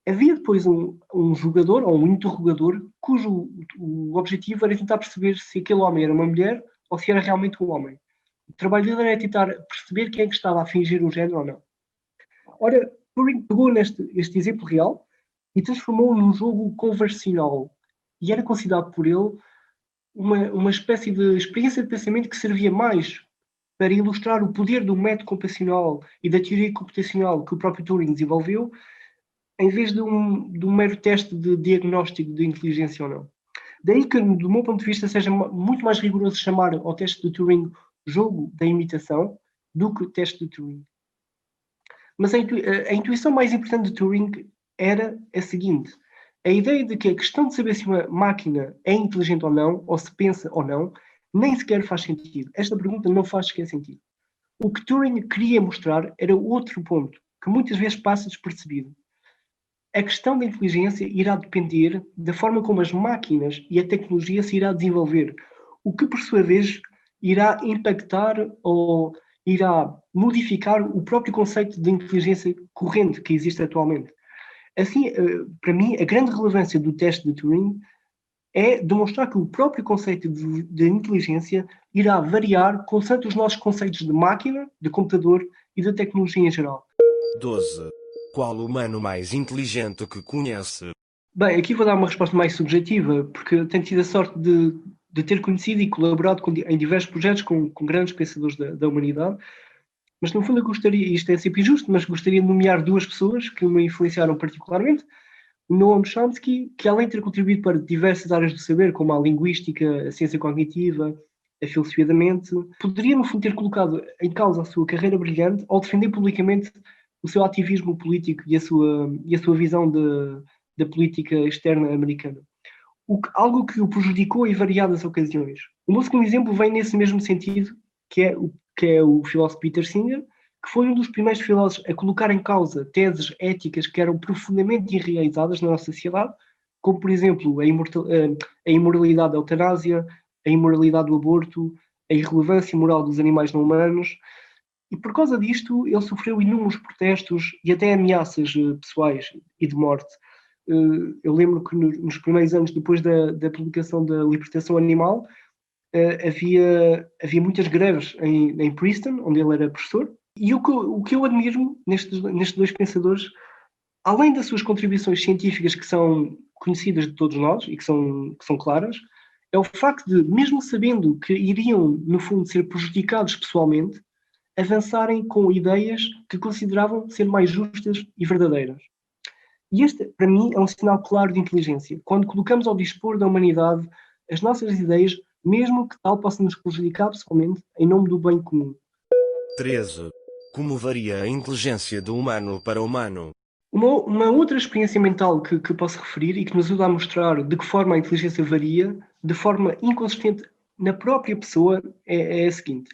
Havia depois um jogador ou um interrogador cujo o objetivo era tentar perceber se aquele homem era uma mulher ou se era realmente um homem. O trabalho dele era tentar perceber quem é que estava a fingir um género ou não. Ora, Turing pegou este exemplo real e transformou-o num jogo conversacional. E era considerado por ele uma espécie de experiência de pensamento que servia mais para ilustrar o poder do método computacional e da teoria computacional que o próprio Turing desenvolveu, em vez de um mero teste de diagnóstico de inteligência ou não. Daí que, do meu ponto de vista, seja muito mais rigoroso chamar ao teste de Turing jogo da imitação do que teste de Turing. Mas a intuição mais importante de Turing era a seguinte: a ideia de que a questão de saber se uma máquina é inteligente ou não, ou se pensa ou não, nem sequer faz sentido. Esta pergunta não faz sequer sentido. O que Turing queria mostrar era outro ponto, que muitas vezes passa despercebido. A questão da inteligência irá depender da forma como as máquinas e a tecnologia se irá desenvolver, o que, por sua vez, irá impactar ou irá modificar o próprio conceito de inteligência corrente que existe atualmente. Assim, para mim, a grande relevância do teste de Turing é demonstrar que o próprio conceito de inteligência irá variar consoante os nossos conceitos de máquina, de computador e de tecnologia em geral. 12. Qual o humano mais inteligente que conhece? Bem, aqui vou dar uma resposta mais subjetiva, porque tenho tido a sorte de ter conhecido e colaborado em diversos projetos com grandes pensadores da humanidade, mas no fundo eu gostaria, isto é sempre injusto, mas gostaria de nomear duas pessoas que me influenciaram particularmente. O Noam Chomsky, que além de ter contribuído para diversas áreas do saber, como a linguística, a ciência cognitiva, a filosofia da mente, poderia no fundo ter colocado em causa a sua carreira brilhante ao defender publicamente o seu ativismo político e a sua visão da política externa americana. Algo que o prejudicou em variadas ocasiões. O meu segundo exemplo vem nesse mesmo sentido, que é o filósofo Peter Singer, que foi um dos primeiros filósofos a colocar em causa teses éticas que eram profundamente enraizadas na nossa sociedade, como, por exemplo, a imoralidade da eutanásia, a imoralidade do aborto, a irrelevância moral dos animais não humanos. E por causa disto, ele sofreu inúmeros protestos e até ameaças pessoais e de morte. Eu lembro que nos primeiros anos depois da publicação da Libertação Animal, havia muitas greves em Princeton, onde ele era professor. E o que eu admiro nestes dois pensadores, além das suas contribuições científicas que são conhecidas de todos nós e que são claras, é o facto de, mesmo sabendo que iriam, no fundo, ser prejudicados pessoalmente, avançarem com ideias que consideravam ser mais justas e verdadeiras. E este, para mim, é um sinal claro de inteligência, quando colocamos ao dispor da humanidade as nossas ideias, mesmo que tal possa nos prejudicar pessoalmente, em nome do bem comum. 13. Como varia a inteligência do humano para humano? Uma outra experiência mental que posso referir e que nos ajuda a mostrar de que forma a inteligência varia, de forma inconsistente na própria pessoa, é a seguinte.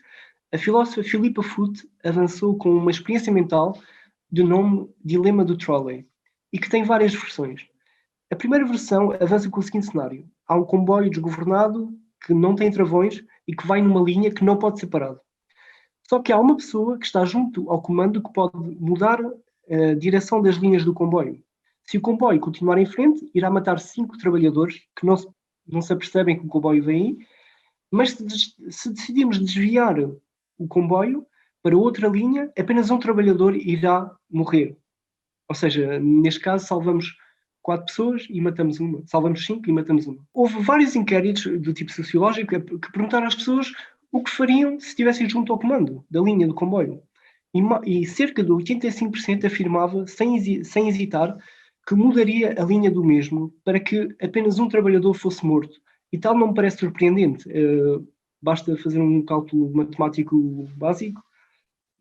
A filósofa Philippa Foot avançou com uma experiência mental de nome Dilema do Trolley e que tem várias versões. A primeira versão avança com o seguinte cenário. Há um comboio desgovernado que não tem travões e que vai numa linha que não pode ser parado. Só que há uma pessoa que está junto ao comando que pode mudar a direção das linhas do comboio. Se o comboio continuar em frente, irá matar 5 trabalhadores que não se apercebem que o comboio vem aí, mas se decidirmos desviar o comboio para outra linha, apenas um trabalhador irá morrer. Ou seja, neste caso, salvamos 4 pessoas e matamos uma. Salvamos 5 e matamos uma. Houve vários inquéritos do tipo sociológico que perguntaram às pessoas o que fariam se estivessem junto ao comando da linha do comboio. E cerca de 85% afirmava, sem hesitar, que mudaria a linha do mesmo para que apenas um trabalhador fosse morto. E tal não me parece surpreendente. Basta fazer um cálculo matemático básico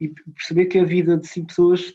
e perceber que a vida de 5 pessoas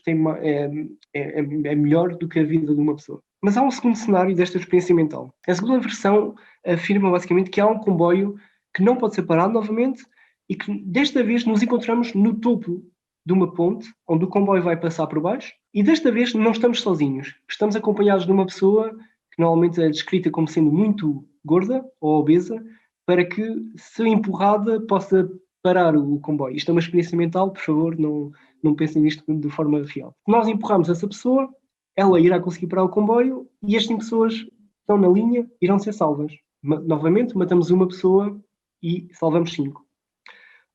é melhor do que a vida de uma pessoa. Mas há um segundo cenário desta experiência mental. A segunda versão afirma basicamente que há um comboio que não pode ser parado novamente e que desta vez nos encontramos no topo de uma ponte, onde o comboio vai passar por baixo, e desta vez não estamos sozinhos. Estamos acompanhados de uma pessoa que normalmente é descrita como sendo muito gorda ou obesa, para que, se empurrada, possa parar o comboio. Isto é uma experiência mental, por favor, não pensem nisto de forma real. Nós empurramos essa pessoa, ela irá conseguir parar o comboio e as 5 pessoas que estão na linha irão ser salvas. Novamente, matamos uma pessoa e salvamos 5.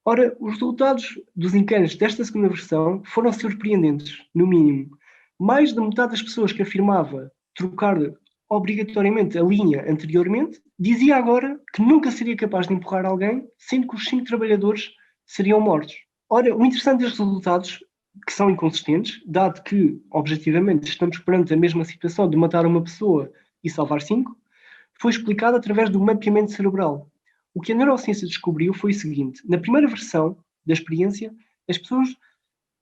Ora, os resultados dos inquéritos desta segunda versão foram surpreendentes, no mínimo. Mais da metade das pessoas que afirmava trocar obrigatoriamente a linha anteriormente, dizia agora que nunca seria capaz de empurrar alguém, sendo que os 5 trabalhadores seriam mortos. Ora, o interessante destes resultados, que são inconsistentes, dado que, objetivamente, estamos perante a mesma situação de matar uma pessoa e salvar 5, foi explicado através do mapeamento cerebral. O que a neurociência descobriu foi o seguinte: na primeira versão da experiência, as pessoas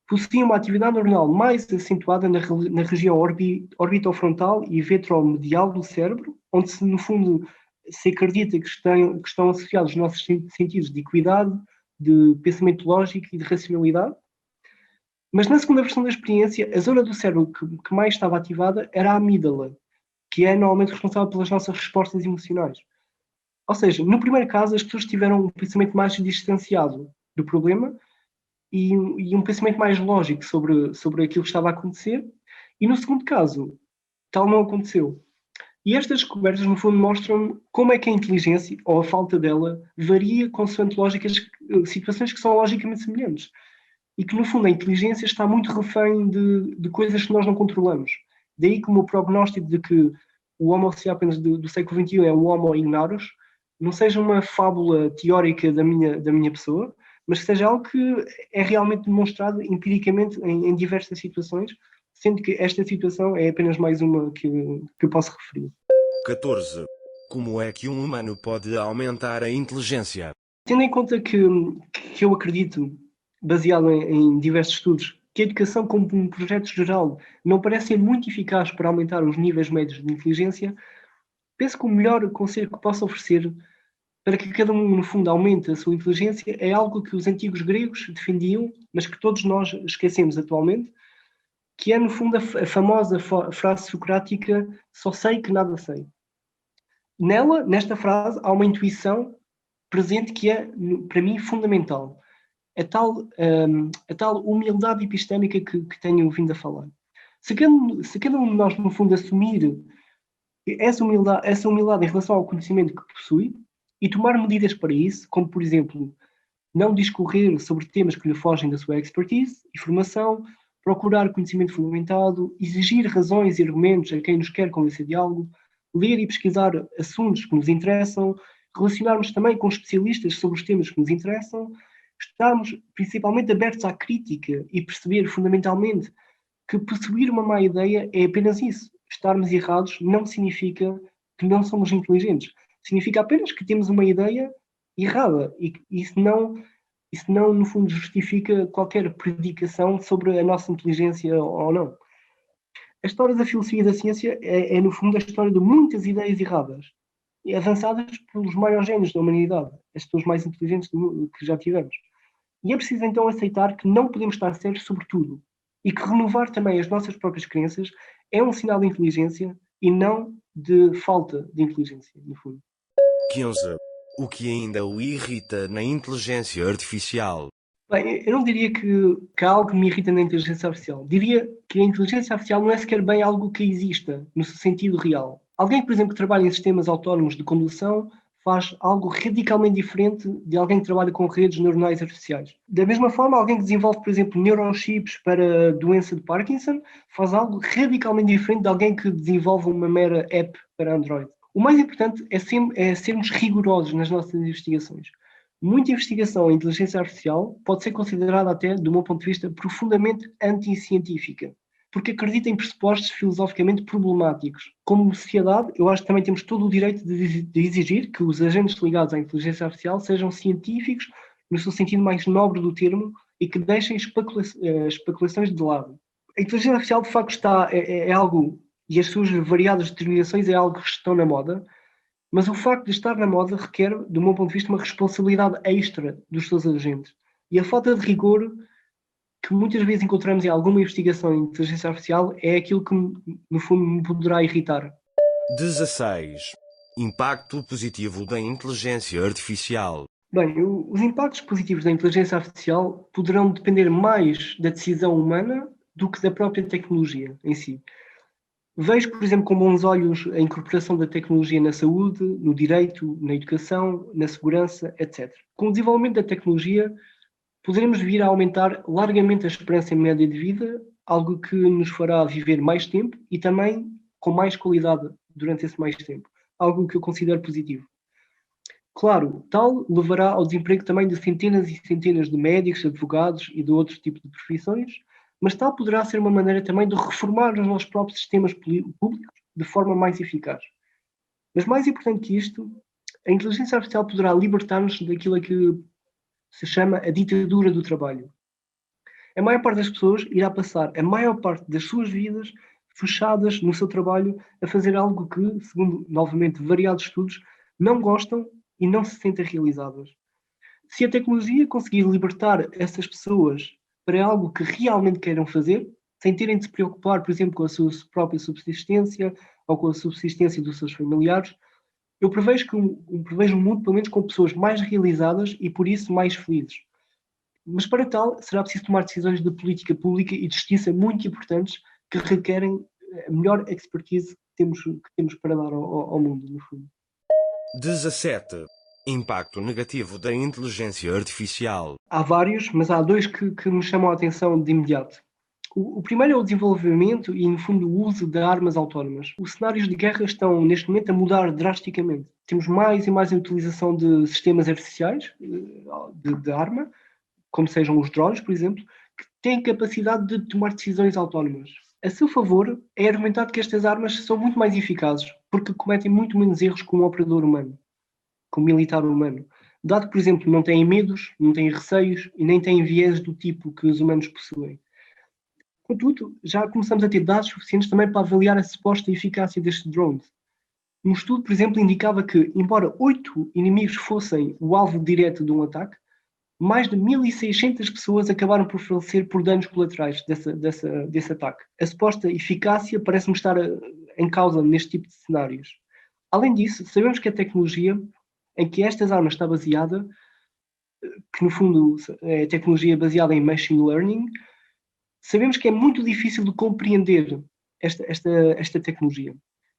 possuíam uma atividade neuronal mais acentuada na região orbitofrontal e vetromedial do cérebro, onde, no fundo, se acredita que estão associados os nossos sentidos de equidade, de pensamento lógico e de racionalidade. Mas na segunda versão da experiência, a zona do cérebro que mais estava ativada era a amígdala, que é normalmente responsável pelas nossas respostas emocionais. Ou seja, no primeiro caso, as pessoas tiveram um pensamento mais distanciado do problema e um pensamento mais lógico sobre aquilo que estava a acontecer. E no segundo caso, tal não aconteceu. E estas descobertas, no fundo, mostram como é que a inteligência, ou a falta dela, varia consoante situações que são logicamente semelhantes. E que, no fundo, a inteligência está muito refém de coisas que nós não controlamos. Daí que o meu prognóstico de que o Homo sapiens do século XXI é o Homo ignorus não seja uma fábula teórica da minha pessoa, mas que seja algo que é realmente demonstrado empiricamente em diversas situações, sendo que esta situação é apenas mais uma que eu posso referir. 14. Como é que um humano pode aumentar a inteligência? Tendo em conta que eu acredito, baseado em diversos estudos, que a educação como um projeto geral não parece ser muito eficaz para aumentar os níveis médios de inteligência, penso que o melhor conselho que posso oferecer para que cada um, no fundo, aumente a sua inteligência é algo que os antigos gregos defendiam, mas que todos nós esquecemos atualmente, que é, no fundo, a famosa frase socrática: só sei que nada sei. Nesta frase, há uma intuição presente que é, para mim, fundamental. A tal humildade epistémica que tenho vindo a falar. Se cada um de nós, no fundo, assumir essa humildade em relação ao conhecimento que possui e tomar medidas para isso, como, por exemplo, não discorrer sobre temas que lhe fogem da sua expertise e formação, procurar conhecimento fundamentado, exigir razões e argumentos a quem nos quer convencer de algo, ler e pesquisar assuntos que nos interessam, relacionarmos também com especialistas sobre os temas que nos interessam, estarmos principalmente abertos à crítica e perceber fundamentalmente que possuir uma má ideia é apenas isso. Estarmos errados não significa que não somos inteligentes. Significa apenas que temos uma ideia errada e isso não, no fundo, justifica qualquer predicação sobre a nossa inteligência ou não. A história da filosofia e da ciência é, no fundo, a história de muitas ideias erradas e avançadas pelos maiores génios da humanidade, as pessoas mais inteligentes que já tivemos. E é preciso, então, aceitar que não podemos estar certos sobre tudo e que renovar também as nossas próprias crenças é um sinal de inteligência e não de falta de inteligência, no fundo. 15. O que ainda o irrita na inteligência artificial? Bem, eu não diria que há algo que me irrita na inteligência artificial. Diria que a inteligência artificial não é sequer bem algo que exista, no sentido real. Alguém, por exemplo, que trabalha em sistemas autónomos de condução faz algo radicalmente diferente de alguém que trabalha com redes neuronais artificiais. Da mesma forma, alguém que desenvolve, por exemplo, neurochips para a doença de Parkinson faz algo radicalmente diferente de alguém que desenvolve uma mera app para Android. O mais importante é sermos rigorosos nas nossas investigações. Muita investigação em inteligência artificial pode ser considerada até, do meu ponto de vista, profundamente anticientífica, porque acredita em pressupostos filosoficamente problemáticos. Como sociedade, eu acho que também temos todo o direito de exigir que os agentes ligados à inteligência artificial sejam científicos, no seu sentido mais nobre do termo, e que deixem especulações de lado. A inteligência artificial, de facto, é algo, e as suas variadas determinações é algo que estão na moda, mas o facto de estar na moda requer, do meu ponto de vista, uma responsabilidade extra dos seus agentes. E a falta de rigor que muitas vezes encontramos em alguma investigação em inteligência artificial é aquilo que, no fundo, me poderá irritar. 16. Impacto positivo da inteligência artificial. Bem, os impactos positivos da inteligência artificial poderão depender mais da decisão humana do que da própria tecnologia em si. Vejo, por exemplo, com bons olhos a incorporação da tecnologia na saúde, no direito, na educação, na segurança, etc. Com o desenvolvimento da tecnologia, poderemos vir a aumentar largamente a esperança média de vida, algo que nos fará viver mais tempo e também com mais qualidade durante esse mais tempo, algo que eu considero positivo. Claro, tal levará ao desemprego também de centenas e centenas de médicos, advogados e de outros tipos de profissões, mas tal poderá ser uma maneira também de reformar os nossos próprios sistemas públicos de forma mais eficaz. Mas mais importante que isto, a inteligência artificial poderá libertar-nos daquilo que se chama a ditadura do trabalho. A maior parte das pessoas irá passar a maior parte das suas vidas fechadas no seu trabalho a fazer algo que, segundo, novamente, variados estudos, não gostam e não se sentem realizadas. Se a tecnologia conseguir libertar essas pessoas para algo que realmente queiram fazer, sem terem de se preocupar, por exemplo, com a sua própria subsistência ou com a subsistência dos seus familiares, eu prevejo um mundo, pelo menos, com pessoas mais realizadas e, por isso, mais felizes. Mas, para tal, será preciso tomar decisões de política pública e de justiça muito importantes que requerem a melhor expertise que temos para dar ao mundo, no fundo. 17. Impacto negativo da inteligência artificial. Há vários, mas há dois que me chamam a atenção de imediato. O primeiro é o desenvolvimento e, no fundo, o uso de armas autónomas. Os cenários de guerra estão, neste momento, a mudar drasticamente. Temos mais e mais a utilização de sistemas artificiais de arma, como sejam os drones, por exemplo, que têm capacidade de tomar decisões autónomas. A seu favor, é argumentado que estas armas são muito mais eficazes, porque cometem muito menos erros que um operador humano, que um militar humano. Dado que, por exemplo, não têm medos, não têm receios e nem têm viés do tipo que os humanos possuem. Contudo, já começamos a ter dados suficientes também para avaliar a suposta eficácia destes drones. Um estudo, por exemplo, indicava que, embora 8 inimigos fossem o alvo direto de um ataque, mais de 1.600 pessoas acabaram por falecer por danos colaterais desse ataque. A suposta eficácia parece-me estar em causa neste tipo de cenários. Além disso, sabemos que a tecnologia em que estas armas está baseada, que no fundo é tecnologia baseada em machine learning, sabemos que é muito difícil de compreender esta tecnologia.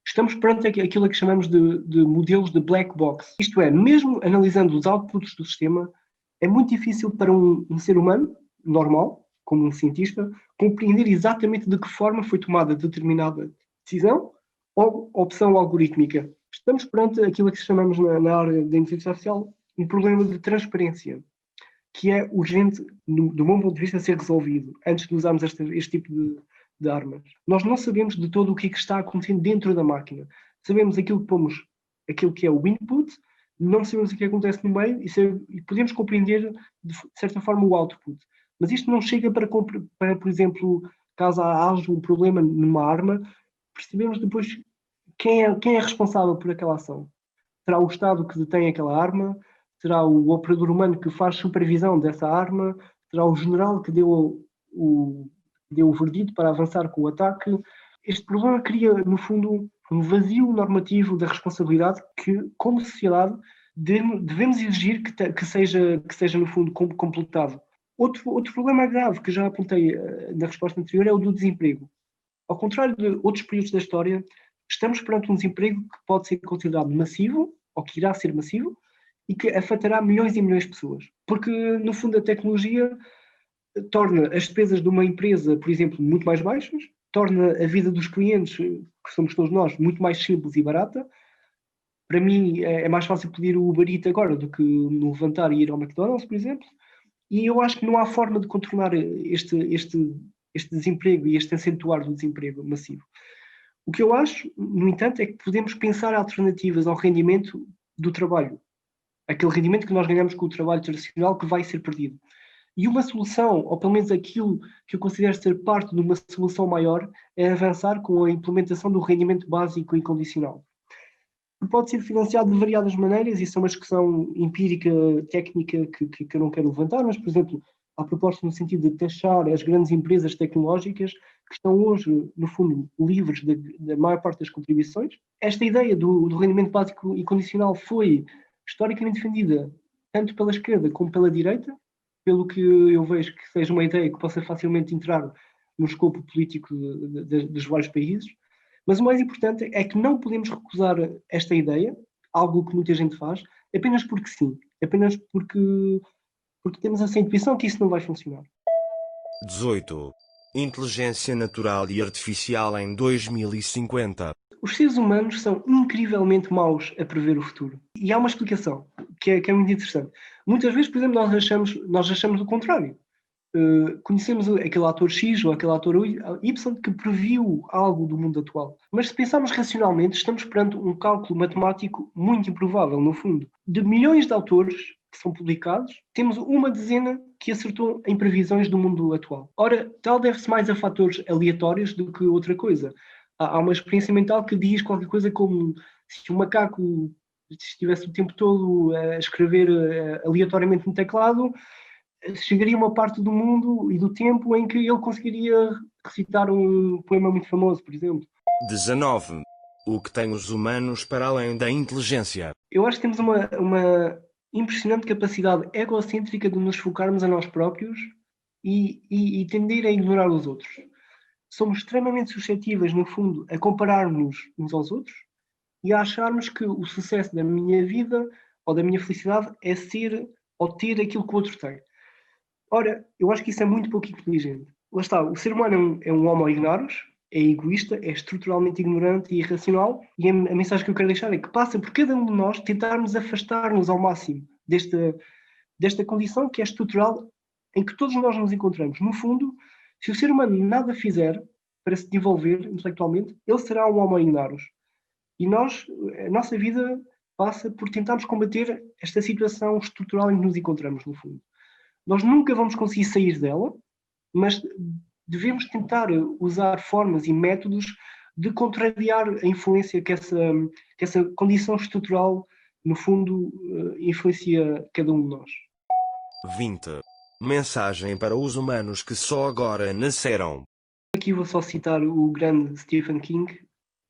Estamos perante aquilo que chamamos de modelos de black box. Isto é, mesmo analisando os outputs do sistema, é muito difícil para um ser humano normal, como um cientista, compreender exatamente de que forma foi tomada determinada decisão ou opção algorítmica. Estamos perante aquilo que chamamos na área da inteligência artificial um problema de transparência, que é urgente, do meu ponto de vista, ser resolvido antes de usarmos este tipo de armas. Nós não sabemos de todo o que está acontecendo dentro da máquina. Sabemos aquilo que pomos, aquilo que é o input, não sabemos o que acontece no meio e podemos compreender, de certa forma, o output. Mas isto não chega para por exemplo, caso haja um problema numa arma, percebemos depois quem é responsável por aquela ação. Será o Estado que detém aquela arma? Será o operador humano que faz supervisão dessa arma? Será o general que deu o verdito para avançar com o ataque? Este problema cria, no fundo, um vazio normativo da responsabilidade que, como sociedade, devemos exigir que seja, no fundo, completado. Outro problema grave que já apontei na resposta anterior é o do desemprego. Ao contrário de outros períodos da história, estamos perante um desemprego que pode ser considerado massivo, ou que irá ser massivo, e que afetará milhões e milhões de pessoas. Porque, no fundo, a tecnologia torna as despesas de uma empresa, por exemplo, muito mais baixas, torna a vida dos clientes, que somos todos nós, muito mais simples e barata. Para mim, é mais fácil pedir o Uber Eats agora do que me levantar e ir ao McDonald's, por exemplo. E eu acho que não há forma de contornar este desemprego e este acentuar do desemprego massivo. O que eu acho, no entanto, é que podemos pensar alternativas ao rendimento do trabalho. Aquele rendimento que nós ganhamos com o trabalho tradicional que vai ser perdido. E uma solução, ou pelo menos aquilo que eu considero ser parte de uma solução maior, é avançar com a implementação do rendimento básico incondicional. Pode ser financiado de variadas maneiras, isso é uma discussão empírica, técnica, que eu não quero levantar, mas, por exemplo, há propostas no sentido de taxar as grandes empresas tecnológicas que estão hoje, no fundo, livres da maior parte das contribuições. Esta ideia do rendimento básico incondicional foi historicamente defendida tanto pela esquerda como pela direita, pelo que eu vejo que seja uma ideia que possa facilmente entrar no escopo político dos vários países. Mas o mais importante é que não podemos recusar esta ideia, algo que muita gente faz, apenas porque sim, apenas porque temos essa intuição que isso não vai funcionar. 18. Inteligência natural e artificial em 2050. Os seres humanos são incrivelmente maus a prever o futuro. E há uma explicação que é muito interessante. Muitas vezes, por exemplo, nós achamos o contrário. Conhecemos aquele ator X ou aquele ator Y que previu algo do mundo atual. Mas se pensarmos racionalmente, estamos perante um cálculo matemático muito improvável, no fundo. De milhões de autores que são publicados, temos uma dezena que acertou em previsões do mundo atual. Ora, tal deve-se mais a fatores aleatórios do que outra coisa. Há uma experiência mental que diz qualquer coisa como se um macaco estivesse o tempo todo a escrever aleatoriamente no teclado, chegaria uma parte do mundo e do tempo em que ele conseguiria recitar um poema muito famoso, por exemplo. 19. O que tem os humanos para além da inteligência? Eu acho que temos uma impressionante capacidade egocêntrica de nos focarmos a nós próprios e tender a ignorar os outros. Somos extremamente suscetíveis, no fundo, a compararmos uns aos outros e a acharmos que o sucesso da minha vida ou da minha felicidade é ser ou ter aquilo que o outro tem. Ora, eu acho que isso é muito pouco inteligente. Lá está, o ser humano é um homo ignotus, é egoísta, é estruturalmente ignorante e irracional, e a mensagem que eu quero deixar é que passa por cada um de nós tentarmos afastar-nos ao máximo desta condição que é estrutural em que todos nós nos encontramos. No fundo, se o ser humano nada fizer para se desenvolver intelectualmente, ele será um homo ignotus. E a nossa vida passa por tentarmos combater esta situação estrutural em que nos encontramos, no fundo. Nós nunca vamos conseguir sair dela, mas devemos tentar usar formas e métodos de contrariar a influência que essa condição estrutural, no fundo, influencia cada um de nós. 20. Mensagem para os humanos que só agora nasceram. Aqui vou só citar o grande Stephen King,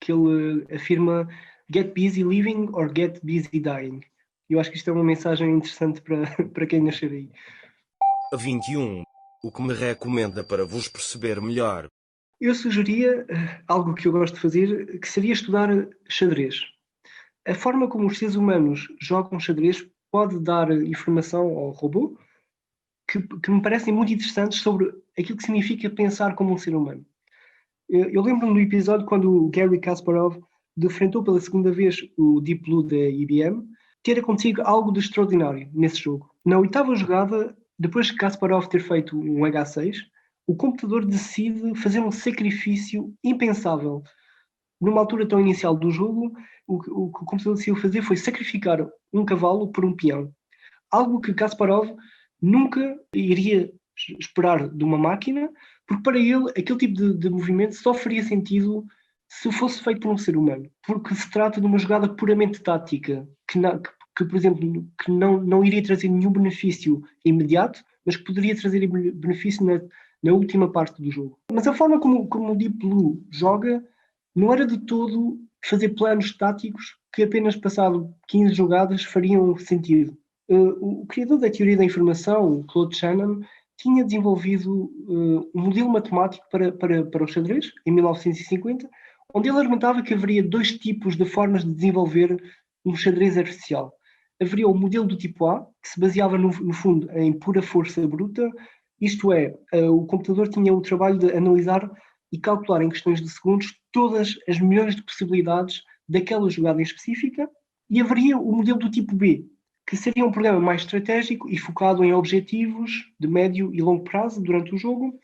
que ele afirma "Get busy living or get busy dying". Eu acho que isto é uma mensagem interessante para quem nascer aí. 21. O que me recomenda para vos perceber melhor? Eu sugeria algo que eu gosto de fazer, que seria estudar xadrez. A forma como os seres humanos jogam xadrez pode dar informação ao robô que me parecem muito interessantes sobre aquilo que significa pensar como um ser humano. Eu lembro-me do episódio quando o Garry Kasparov defrontou pela segunda vez o Deep Blue da IBM, ter acontecido algo de extraordinário nesse jogo. Na oitava jogada, depois de Kasparov ter feito um H6, o computador decide fazer um sacrifício impensável. Numa altura tão inicial do jogo, o que o computador decidiu fazer foi sacrificar um cavalo por um peão. Algo que Kasparov nunca iria esperar de uma máquina, porque para ele aquele tipo de movimento só faria sentido se fosse feito por um ser humano. Porque se trata de uma jogada puramente tática, que por exemplo, que não iria trazer nenhum benefício imediato, mas que poderia trazer benefício na última parte do jogo. Mas a forma como o Deep Blue joga não era de todo fazer planos táticos que apenas passado 15 jogadas fariam sentido. O criador da teoria da informação, o Claude Shannon, tinha desenvolvido um modelo matemático para o xadrez, em 1950, onde ele argumentava que haveria dois tipos de formas de desenvolver um xadrez artificial. Haveria o modelo do tipo A, que se baseava, no fundo, em pura força bruta, isto é, o computador tinha o trabalho de analisar e calcular em questões de segundos todas as milhões de possibilidades daquela jogada em específica, e haveria o modelo do tipo B, que seria um programa mais estratégico e focado em objetivos de médio e longo prazo durante o jogo,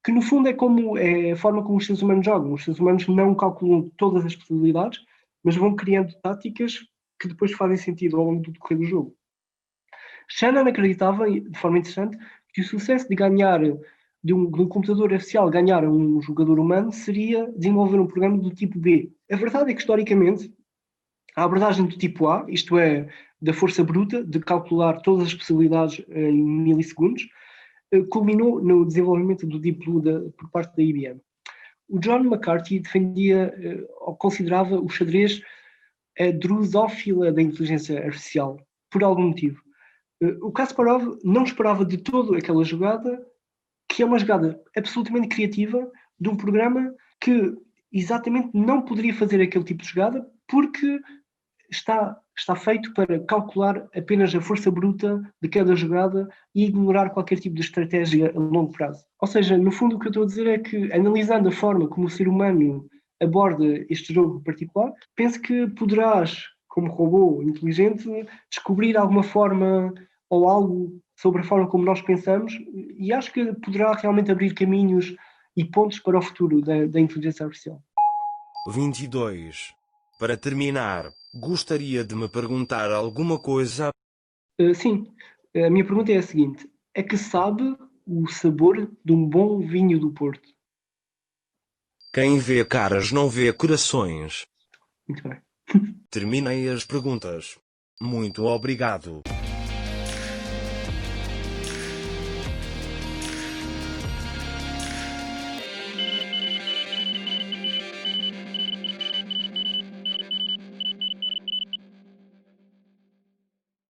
que no fundo é a forma como os seres humanos jogam. Os seres humanos não calculam todas as possibilidades, mas vão criando táticas que depois fazem sentido ao longo do decorrer do jogo. Shannon acreditava, de forma interessante, que o sucesso de ganhar de um computador artificial ganhar a um jogador humano seria desenvolver um programa do tipo B. A verdade é que, historicamente, a abordagem do tipo A, isto é, da força bruta, de calcular todas as possibilidades em milissegundos, culminou no desenvolvimento do Deep Blue por parte da IBM. O John McCarthy defendia, ou considerava o xadrez a drosófila da inteligência artificial, por algum motivo. O Kasparov não esperava de todo aquela jogada, que é uma jogada absolutamente criativa de um programa que exatamente não poderia fazer aquele tipo de jogada porque está feito para calcular apenas a força bruta de cada jogada e ignorar qualquer tipo de estratégia a longo prazo. Ou seja, no fundo o que eu estou a dizer é que, analisando a forma como o ser humano aborda este jogo em particular, penso que poderás, como robô inteligente, descobrir alguma forma ou algo sobre a forma como nós pensamos, e acho que poderá realmente abrir caminhos e pontos para o futuro da inteligência artificial. 22. Para terminar, gostaria de me perguntar alguma coisa? Sim, a minha pergunta é a seguinte: é que sabe o sabor de um bom vinho do Porto? Quem vê caras não vê corações. Muito bem. Terminei as perguntas. Muito obrigado.